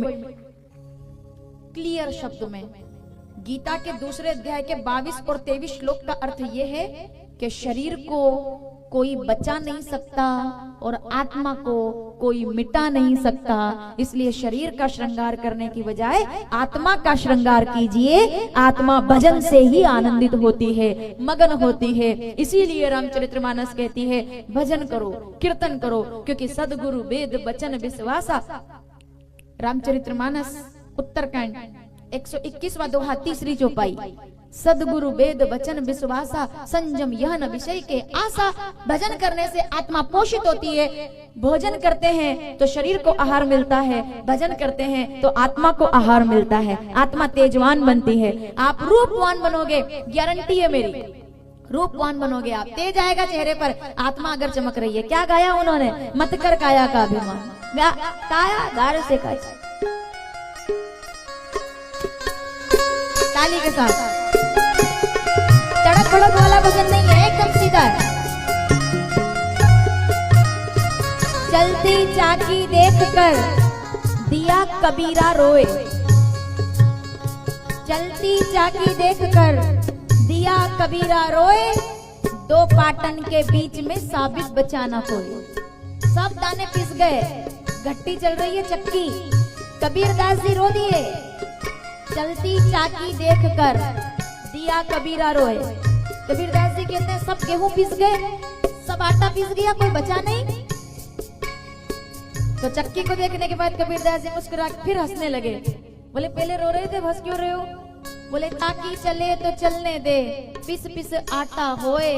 क्लियर शब्द में गीता के 2 अध्याय के 22 और 23 श्लोक का अर्थ यह है कि शरीर को कोई बचा नहीं सकता और आत्मा को कोई मिटा नहीं सकता। इसलिए शरीर का श्रृंगार करने की बजाय आत्मा का श्रृंगार कीजिए। आत्मा भजन से ही आनंदित होती है, मगन होती है। इसीलिए रामचरितमानस कहती है भजन करो, कीर्तन करो, क्योंकि सदगुरु वेद वचन विश्वासा। रामचरितमानस उत्तरकांड 121वां दोहा 3री चौपाई। सदगुरु वेद वचन विश्वासा, संयम यह न विषय के आशा। भजन करने से आत्मा पोषित होती है। भोजन करते हैं तो शरीर को आहार मिलता है, भजन करते हैं तो आत्मा को आहार मिलता है, आत्मा तेजवान बनती है। आप रूपवान बनोगे, गारंटी है मेरी, रूपवान बनोगे आप, तेज आएगा चेहरे पर, आत्मा अगर चमक रही है। क्या गाया उन्होंने? मत कर काया का अभिमान, काया गार से काया। ताली के साथ। तड़क भड़क वाला भजन नहीं है, एकदम सीधा है। चलती चाकी देखकर दिया कबीरा रोए, चलती चाकी देखकर दिया कबीरा रोए, 2 पाटन के बीच में साबित बचाना कोई। सब दाने पिस गए, घट्टी चल रही है चक्की, कबीरदास जी रो दिए। चलती चाकी देखकर दिया कबीरा रोए। कबीरदास जी कहते हैं सब गेहूं पिस गए, सब आटा पिस गया, कोई बचा नहीं। तो चक्की को देखने के बाद कबीरदास जी मुस्कुरा फिर हंसने लगे। बोले पहले रो रहे थे, हंस क्यों रहे हो? बोले ताकि चले तो चलने दे, पिस पिस आटा होए।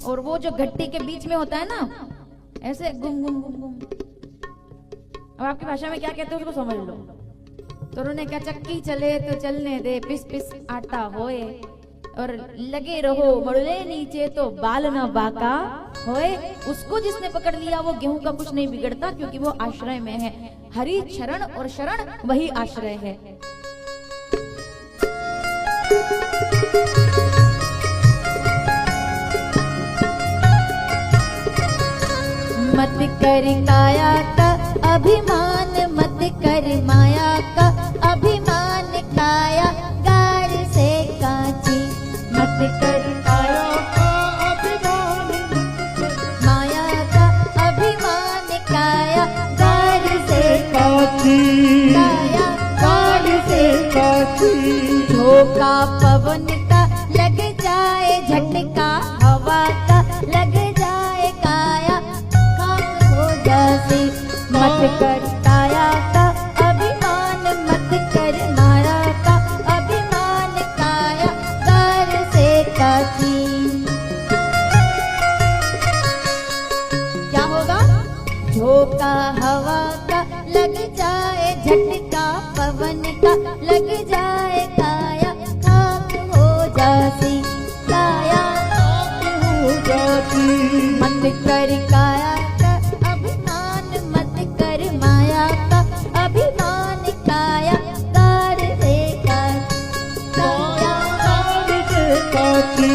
और वो जो घट्टी के बीच में होता है ना, ऐसे गुम गुम गुम गुम, अब आपकी भाषा में क्या कहते हो उसको समझ लो। तो उन्होंने कहा चक्की चले तो चलने दे, पिस पिस आटा होए, और लगे रहो मड़ले नीचे तो बाल न बाका होए। उसको जिसने पकड़ लिया वो गेहूं का कुछ नहीं बिगड़ता, क्योंकि वो आश्रय में है। हरि शरण और शरण वही आश्रय है। मत कर काया का अभिमान, मत कर माया का अभिमान, काया गार से काची। मत कर काया का अभिमान, माया का अभिमान, काया गार से काची, काया गार से काची। झोंका पवन का लग जाए, झटका हवा का लग जाए, काया खाक हो जाए। मत कर काया का अभिमान, मत कर माया का अभिमान, काया गार से काची। क्या होगा? झोंका हवा का लग जाए, झटका पवन का लग जाए, काया खाक हो जासी, काया खाक हो जासी। मत कर काया का अभिमान, मत कर माया का अभिमान, काया गार से काची, काया गार से काची।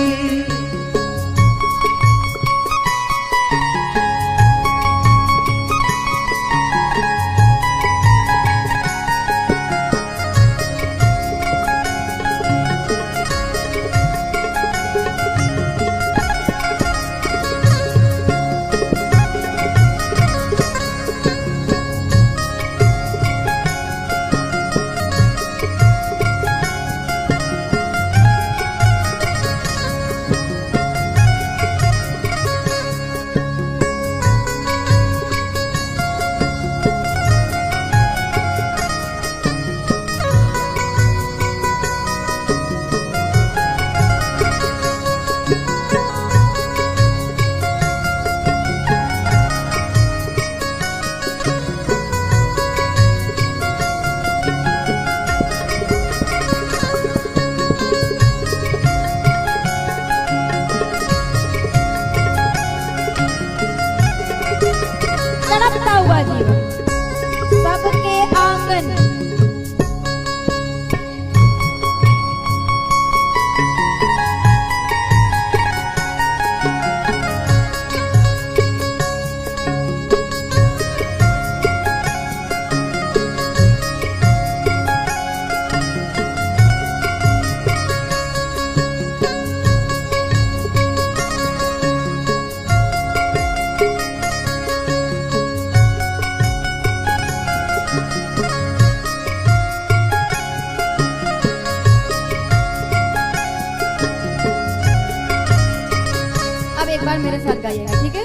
बार मेरे साथ गाइएगा, ठीक है।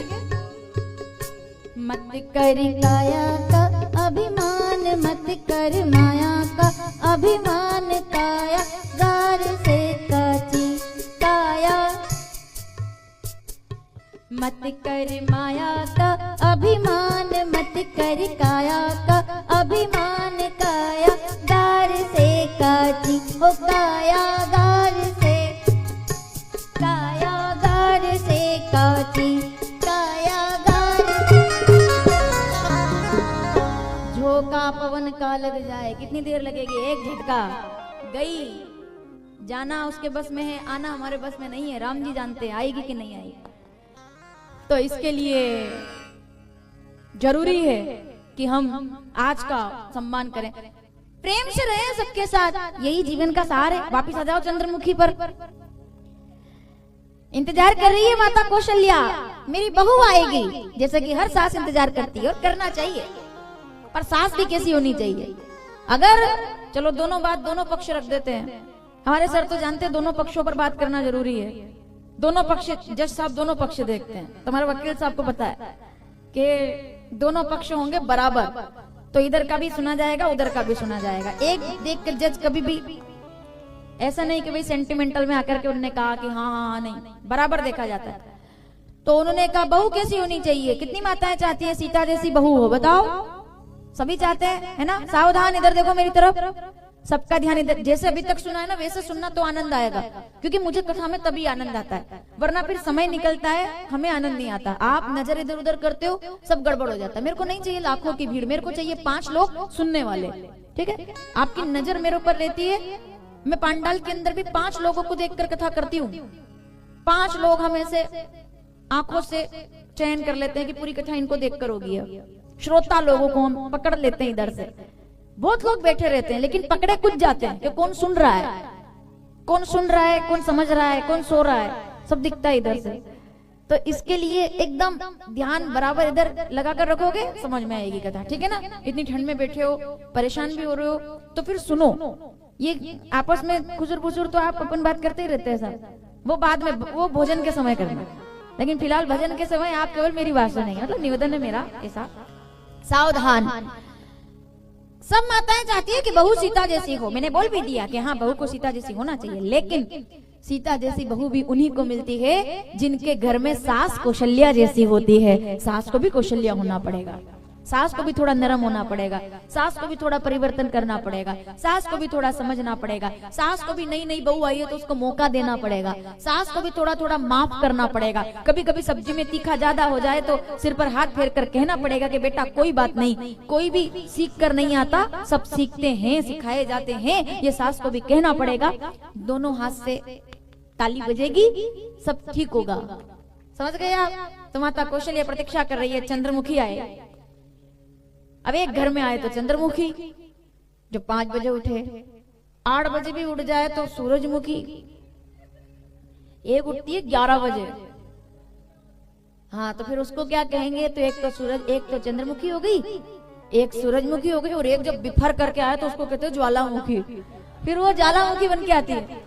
मत कर काया का अभिमान, मत कर माया का अभिमान, काया गार से काची काया। मत कर माया का अभिमान, मत कर काया का अभिमान, काया गार से काची हो, काया गार से, काया गार से काची, काया गार से। झोंका पवन का लग जाए, कितनी देर लगेगी, एक झटका गई। जाना उसके बस में है, आना हमारे बस में नहीं है। राम जी जानते आएगी कि नहीं आएगी। तो इसके लिए जरूरी है कि हम आज का सम्मान करें, प्रेम से रहें सबके साथ, यही जीवन का सार है। वापिस आ जाओ चंद्रमुखी पर। इंतजार कर रही है माता कौशल्या, मेरी बहू आएगी, जैसे कि हर सास इंतजार करती है और करना चाहिए। पर सास भी कैसी होनी चाहिए? अगर चलो दोनों बात, दोनों पक्ष रख देते हैं। हमारे सर तो जानते हैं दोनों पक्षों पर बात करना जरूरी है। दोनों पक्ष, जज साहब दोनों पक्ष देखते हैं। तुम्हारे वकील साहब को पता है कि दोनों पक्ष होंगे बराबर, तो इधर का भी सुना जाएगा, उधर का भी सुना जाएगा। एक देख कर जज कभी भी ऐसा नहीं कि भाई सेंटिमेंटल में आकर के उन्होंने कहा कि हाँ हाँ नहीं, बराबर देखा जाता है। तो उन्होंने कहा बहू कैसी होनी चाहिए? कितनी माताएं चाहती हैं सीता जैसी बहू हो? बताओ, सभी चाहते हैं, है ना? सावधान, इधर देखो मेरी तरफ, सबका ध्यान इधर। जैसे अभी तक सुना है ना, वैसे सुनना तो आनंद आएगा, क्योंकि मुझे कथा में तभी आनंद आता है, वरना फिर समय निकलता है, हमें आनंद नहीं आता। आप नजर इधर उधर करते हो, सब गड़बड़ हो जाता है। मेरे को नहीं चाहिए लाखों की भीड़, मेरे को चाहिए 5 लोग सुनने वाले, ठीक है? आपकी नजर मेरे ऊपर रहती है, मैं पांडाल के अंदर भी 5 लोगों को देखकर कथा करती हूँ। 5 लोग हम ऐसे आंखों से चयन कर लेते हैं कि पूरी कथा इनको देखकर होगी। श्रोता लोगों को हम पकड़ लेते हैं इधर से। बहुत लोग बैठे रहते हैं, लेकिन पकड़े कुछ जाते हैं कि कौन सुन रहा है, कौन सुन रहा है, कौन समझ रहा है, कौन सो रहा है, सब दिखता है इधर से। तो इसके लिए एकदम ध्यान बराबर इधर लगा कर रखोगे, समझ में आएगी कथा, ठीक है ना? इतनी ठंड में बैठे हो, परेशान भी हो रहे हो, तो फिर सुनो। ये आपस में खुजूर फुजूर तो आप अपन बात करते ही रहते हैं सब, वो बाद में, वो भोजन के समय करना, लेकिन फिलहाल भजन के समय आप केवल मेरी बात सुनेंगे। मतलब निवेदन है मेरा ऐसा। सावधान, सब माताएं चाहती है कि बहू सीता जैसी हो। मैंने बोल भी दिया कि हाँ, बहू को सीता जैसी होना चाहिए, लेकिन सीता जैसी बहू भी उन्हीं को मिलती है जिनके घर में सास कौशल्या जैसी होती है। सास को भी कौशल्या होना पड़ेगा, सास को भी थोड़ा नरम होना पड़ेगा, सास को भी थोड़ा परिवर्तन करना पड़ेगा, सास को भी थोड़ा समझना पड़ेगा, सास को भी नई नई बहू आई है तो उसको मौका देना पड़ेगा, सास को भी थोड़ा थोड़ा माफ करना पड़ेगा। कभी कभी सब्जी में तीखा ज्यादा हो जाए तो सिर पर हाथ फेर कर कहना पड़ेगा कि बेटा कोई बात नहीं, कोई भी सीख कर नहीं आता, सब सीखते हैं, सिखाए जाते हैं, ये सास को भी कहना पड़ेगा। दोनों हाथ से ताली बजेगी, सब ठीक होगा। समझ गए आप? तो माता कौशल्या प्रतीक्षा कर रही है, चंद्रमुखी आए। अब एक घर में आए तो चंद्रमुखी, जो 5 बजे उठे, 8 बजे भी उठ जाए तो सूरजमुखी, एक उठती है 11 बजे। हाँ, तो फिर उसको क्या कहेंगे? तो एक तो सूरज, एक तो चंद्रमुखी हो गई, एक सूरजमुखी हो गई, और एक जब बिफर करके आया तो उसको कहते हैं ज्वालामुखी। फिर वो ज्वालामुखी बन के आती है।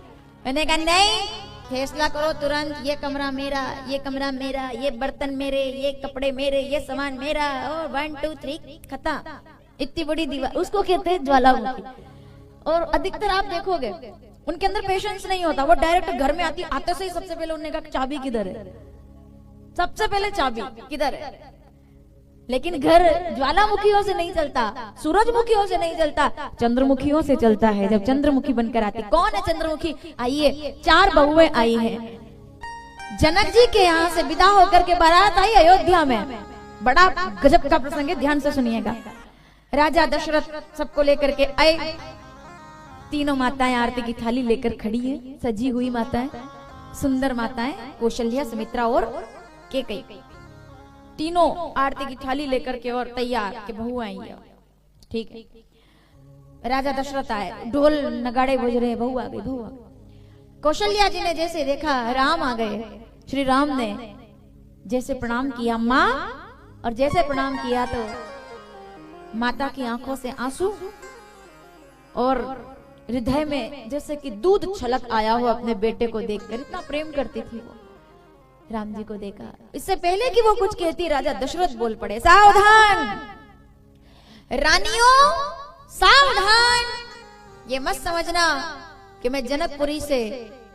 मैंने कहा नहीं, फैसला करो तुरंत, ये कमरा मेरा, ये कमरा मेरा, ये बर्तन मेरे, ये कपड़े मेरे, ये सामान मेरा, और 1 2 3 खत्म। इतनी बड़ी दीवार, उसको कहते हैं ज्वालामुखी। और अधिकतर आप देखोगे उनके अंदर पेशेंस नहीं होता, वो डायरेक्ट घर में आती, आते से ही सबसे पहले उन्होंने कहा चाबी किधर है, सबसे पहले चाबी किधर है। लेकिन घर ज्वालामुखियों से नहीं चलता, सूरजमुखियों से नहीं चलता, चंद्रमुखियों से चलता है। जब चंद्रमुखी बनकर आती, कौन है चंद्रमुखी? आइए, 4 बहुएं आई हैं। जनक जी के यहाँ से विदा होकर के बारात आई अयोध्या में। बड़ा गजब का प्रसंग है, ध्यान से सुनिएगा। राजा दशरथ सबको लेकर के आए। तीनों माताएं आरती की थाली लेकर खड़ी है, सजी हुई माताएं, सुंदर माताएं, कौशल्या, सुमित्रा और कैकेयी। तीनों आरती की थाली लेकर के और तैयार कि बहू आई है, ठीक है। राजा दशरथ आए, ढोल नगाड़े बज रहे, बहू आ गई, बहू आ गई। कौशल्या जी ने जैसे देखा राम आ गए, श्री राम ने जैसे प्रणाम किया माँ, और जैसे प्रणाम किया तो माता की आंखों से आंसू और हृदय में जैसे कि दूध छलक आया हो अपने बेटे को देखकर। इतना प्रेम करती थी वो, राम जी को देखा। इससे पहले कि वो कुछ कहती, राजा दशरथ बोल पड़े, सावधान रानियों, सावधान, ये मत समझना कि मैं जनकपुरी से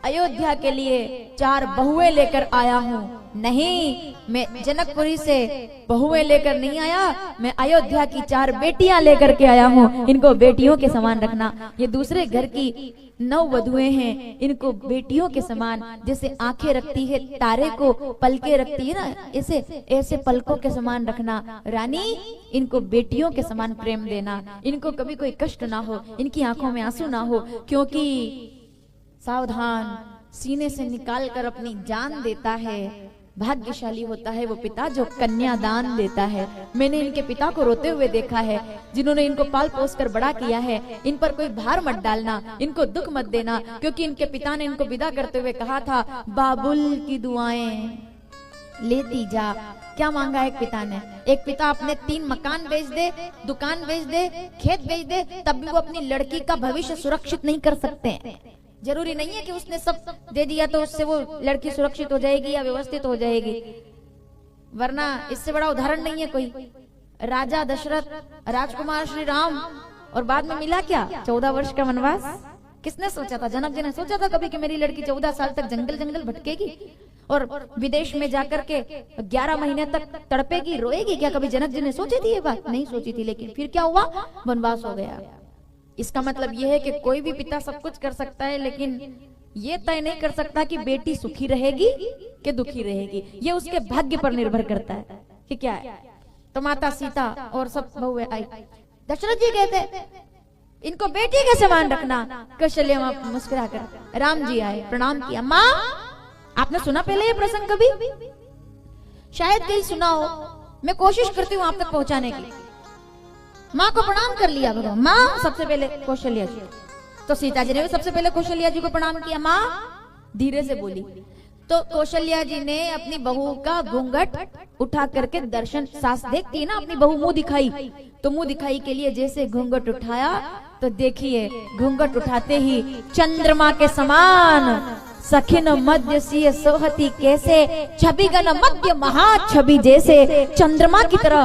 अयोध्या के लिए 4 बहुएं लेकर आया हूँ। नहीं, मैं जनकपुरी से बहुएं लेकर नहीं आया, मैं अयोध्या की 4 बेटियां लेकर के आया हूँ। इनको बेटियों के समान रखना। ये दूसरे घर की 9 वधुएं हैं, इनको बेटियों के समान, जैसे आंखें रखती है तारे को, पलके रखती है ना, ऐसे पलकों के समान रखना। रानी, इनको बेटियों के समान प्रेम देना, इनको कभी कोई कष्ट ना हो, इनकी आंखों में आंसू ना हो, क्योंकि सावधान, सीने से निकाल कर अपनी जान देता है, भाग्यशाली होता है वो पिता जो कन्यादान देता है। मैंने इनके पिता को रोते हुए देखा है, जिन्होंने इनको पाल पोस कर बड़ा किया है। इन पर कोई भार मत डालना, इनको दुख मत देना, क्योंकि इनके पिता ने इनको विदा करते हुए कहा था, बाबुल की दुआएं लेती जा। क्या मांगा एक पिता ने? एक पिता अपने 3 मकान बेच दे, दुकान बेच दे, खेत बेच दे, तब भी वो अपनी लड़की का भविष्य सुरक्षित नहीं कर सकते। जरूरी नहीं है कि उसने सब दे दिया तो उससे वो लड़की सुरक्षित हो जाएगी या व्यवस्थित हो जाएगी, वरना इससे बड़ा उदाहरण नहीं है कोई। राजा दशरथ, राजकुमार श्री राम, और बाद में मिला क्या? 14 वर्ष का वनवास। किसने सोचा था? जनक जी ने सोचा था कभी कि मेरी लड़की 14 साल तक जंगल जंगल भटकेगी और विदेश में जाकर के 11 महीने तक तड़पेगी, रोएगी? क्या कभी जनक जी ने सोची थी ये बात? नहीं सोची थी। लेकिन फिर क्या हुआ? वनवास हो गया। इसका मतलब यह है कि कोई भी पिता सब कुछ कर सकता है, लेकिन ये तय नहीं कर सकता कि बेटी सुखी रहेगी कि दुखी रहेगी। ये उसके भाग्य पर निर्भर करता है कि क्या है। तो माता सीता और सब बहुएं आई। दशरथ जी कहते, इनको बेटी के समान रखना। कौशल्या मुस्कुरा कर, राम जी आए, प्रणाम किया। माँ, आपने सुना पहले ये प्रसंग कभी? शायद कहीं सुना हो, मैं कोशिश करती हूँ आप तक पहुंचाने की। माँ को प्रणाम कर लिया। भगवान माँ सबसे पहले कौशल्या जी, तो सीता जी ने भी सबसे पहले कौशल्या जी को प्रणाम किया। माँ धीरे से बोली तो कौशल्या जी ने अपनी बहू का घूंघट उठा करके दर्शन, सास देखती है ना अपनी बहू मुंह दिखाई, तो मुंह दिखाई के लिए जैसे घूंघट उठाया तो देखिए घूंघट उठाते ही चंद्रमा के समान सखिन मध्य सिय सोहती कैसे, छवि गण मध्य महा छवि जैसे, चंद्रमा की तरह।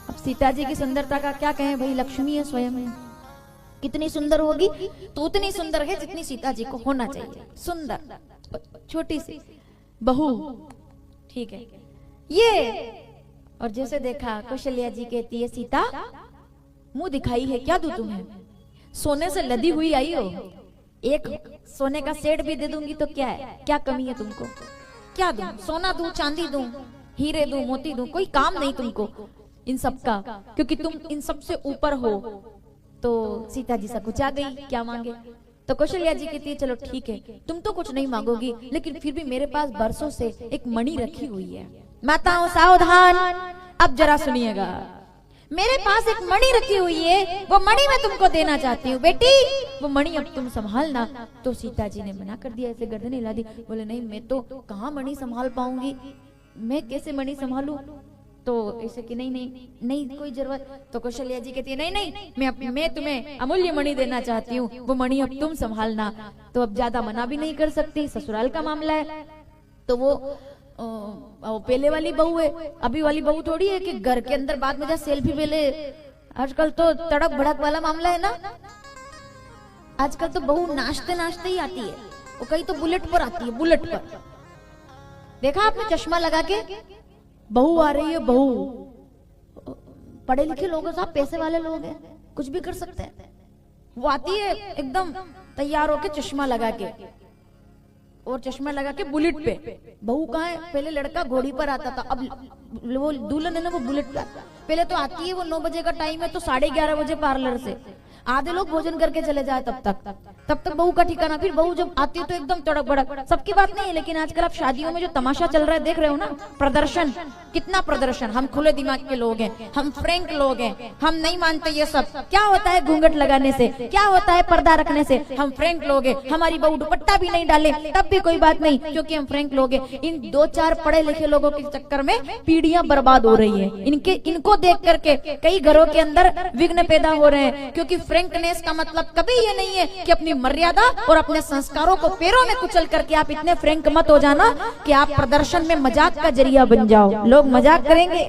अब सीता जी की सुंदरता का क्या कहें भाई, लक्ष्मी है स्वयं है। कितनी सुंदर होगी? तो उतनी सुंदर है जितनी सीता जी को होना चाहिए। सुंदर छोटी सी बहू, ठीक है ये। और जैसे देखा कौशल्या जी कहती है, सीता मुंह दिखाई है, क्या दूं तुम्हें? सोने से लदी हुई आई हो, एक सोने का सेट भी दे दूंगी तो क्या है, क्या कमी है तुमको? क्या दूं? सोना दूं, चांदी दूं, हीरे दूं, मोती दूं, कोई काम नहीं तुमको इन सब का, क्योंकि तुम इन सब से ऊपर हो। तो सीता जी सकुचा गई, क्या मांगे? तो कौशल्या जी कहती है, चलो ठीक है, तुम तो कुछ नहीं मांगोगी, लेकिन फिर भी मेरे पास बरसों से एक मणि रखी हुई है। माताओं सावधान, अब जरा सुनिएगा, मेरे पास एक मणि रखी हुई है, वो मणि मैं तुमको देना चाहती हूँ। बेटी वो मणि अब तुम संभालना। तो सीता जी ने मना कर दिया, ऐसे गर्दन हिला दी, बोले नहीं मैं तो कहाँ मणि संभाल पाऊंगी, मैं कैसे मणि संभालू? तो ऐसे कि नहीं नहीं नहीं कोई जरूरत। तो कौशल्या जी कहती है, नहीं नहीं मैं तुम्हें अमूल्य मणि देना चाहती हूँ, वो मणि अब तुम संभालना। तो अब ज्यादा मना भी नहीं कर सकती, ससुराल का मामला है। तो वो पहले वाली बहू है, अभी वाली बहू थोड़ी है कि घर के अंदर बाद में जा सेल्फी ले ले। आजकल तो तड़क भड़क वाला मामला है ना, आजकल तो बहू नाचते नाचते ही आती है, वो कहीं तो बुलेट पर आती है, बुलेट पर। देखा आपने चश्मा लगा के बहू आ रही है, बहू पढ़े लिखे लोग हैं साहब, पैसे वाले लोग हैं, कुछ भी कर सकते हैं। वो आती है एकदम तैयार होके चश्मा लगा के, और चश्मा लगा के बुलेट पे। बहू कहाँ है? पहले लड़का घोड़ी पर आता था, अब वो दुल्हन है ना वो बुलेट पे। पहले तो आती है, वो 9 बजे का टाइम है तो 11:30 बजे पार्लर से आधे लोग भोजन करके चले जाए, तब तक बहू का ठिकाना। फिर बहू जब आती है तो एकदम तड़क भड़क। सबकी बात नहीं है, लेकिन आजकल आप शादियों में जो तमाशा चल रहा है देख रहे हो ना, प्रदर्शन, कितना प्रदर्शन। हम खुले दिमाग के लोग हैं, हम फ्रैंक लोग हैं, हम नहीं मानते ये सब। क्या होता है घूंघट लगाने से, क्या होता है पर्दा रखने से? हम फ्रैंक लोग हैं। हमारी बहू दुपट्टा भी नहीं डाले तब भी कोई बात नहीं, क्योंकि हम फ्रैंक लोग हैं। इन 2-4 पढ़े लिखे लोगों के चक्कर में पीढ़ियां बर्बाद हो रही है। इनको देख करके कई घरों के अंदर विघ्न पैदा हो रहे हैं, क्योंकि फ्रैंकनेस का मतलब कभी ये नहीं है कि अपनी मर्यादा और अपने संस्कारों को पैरों में कुचल करके आप इतने फ्रैंक मत हो जाना कि आप प्रदर्शन में मजाक का जरिया बन जाओ। लोग मजाक करेंगे,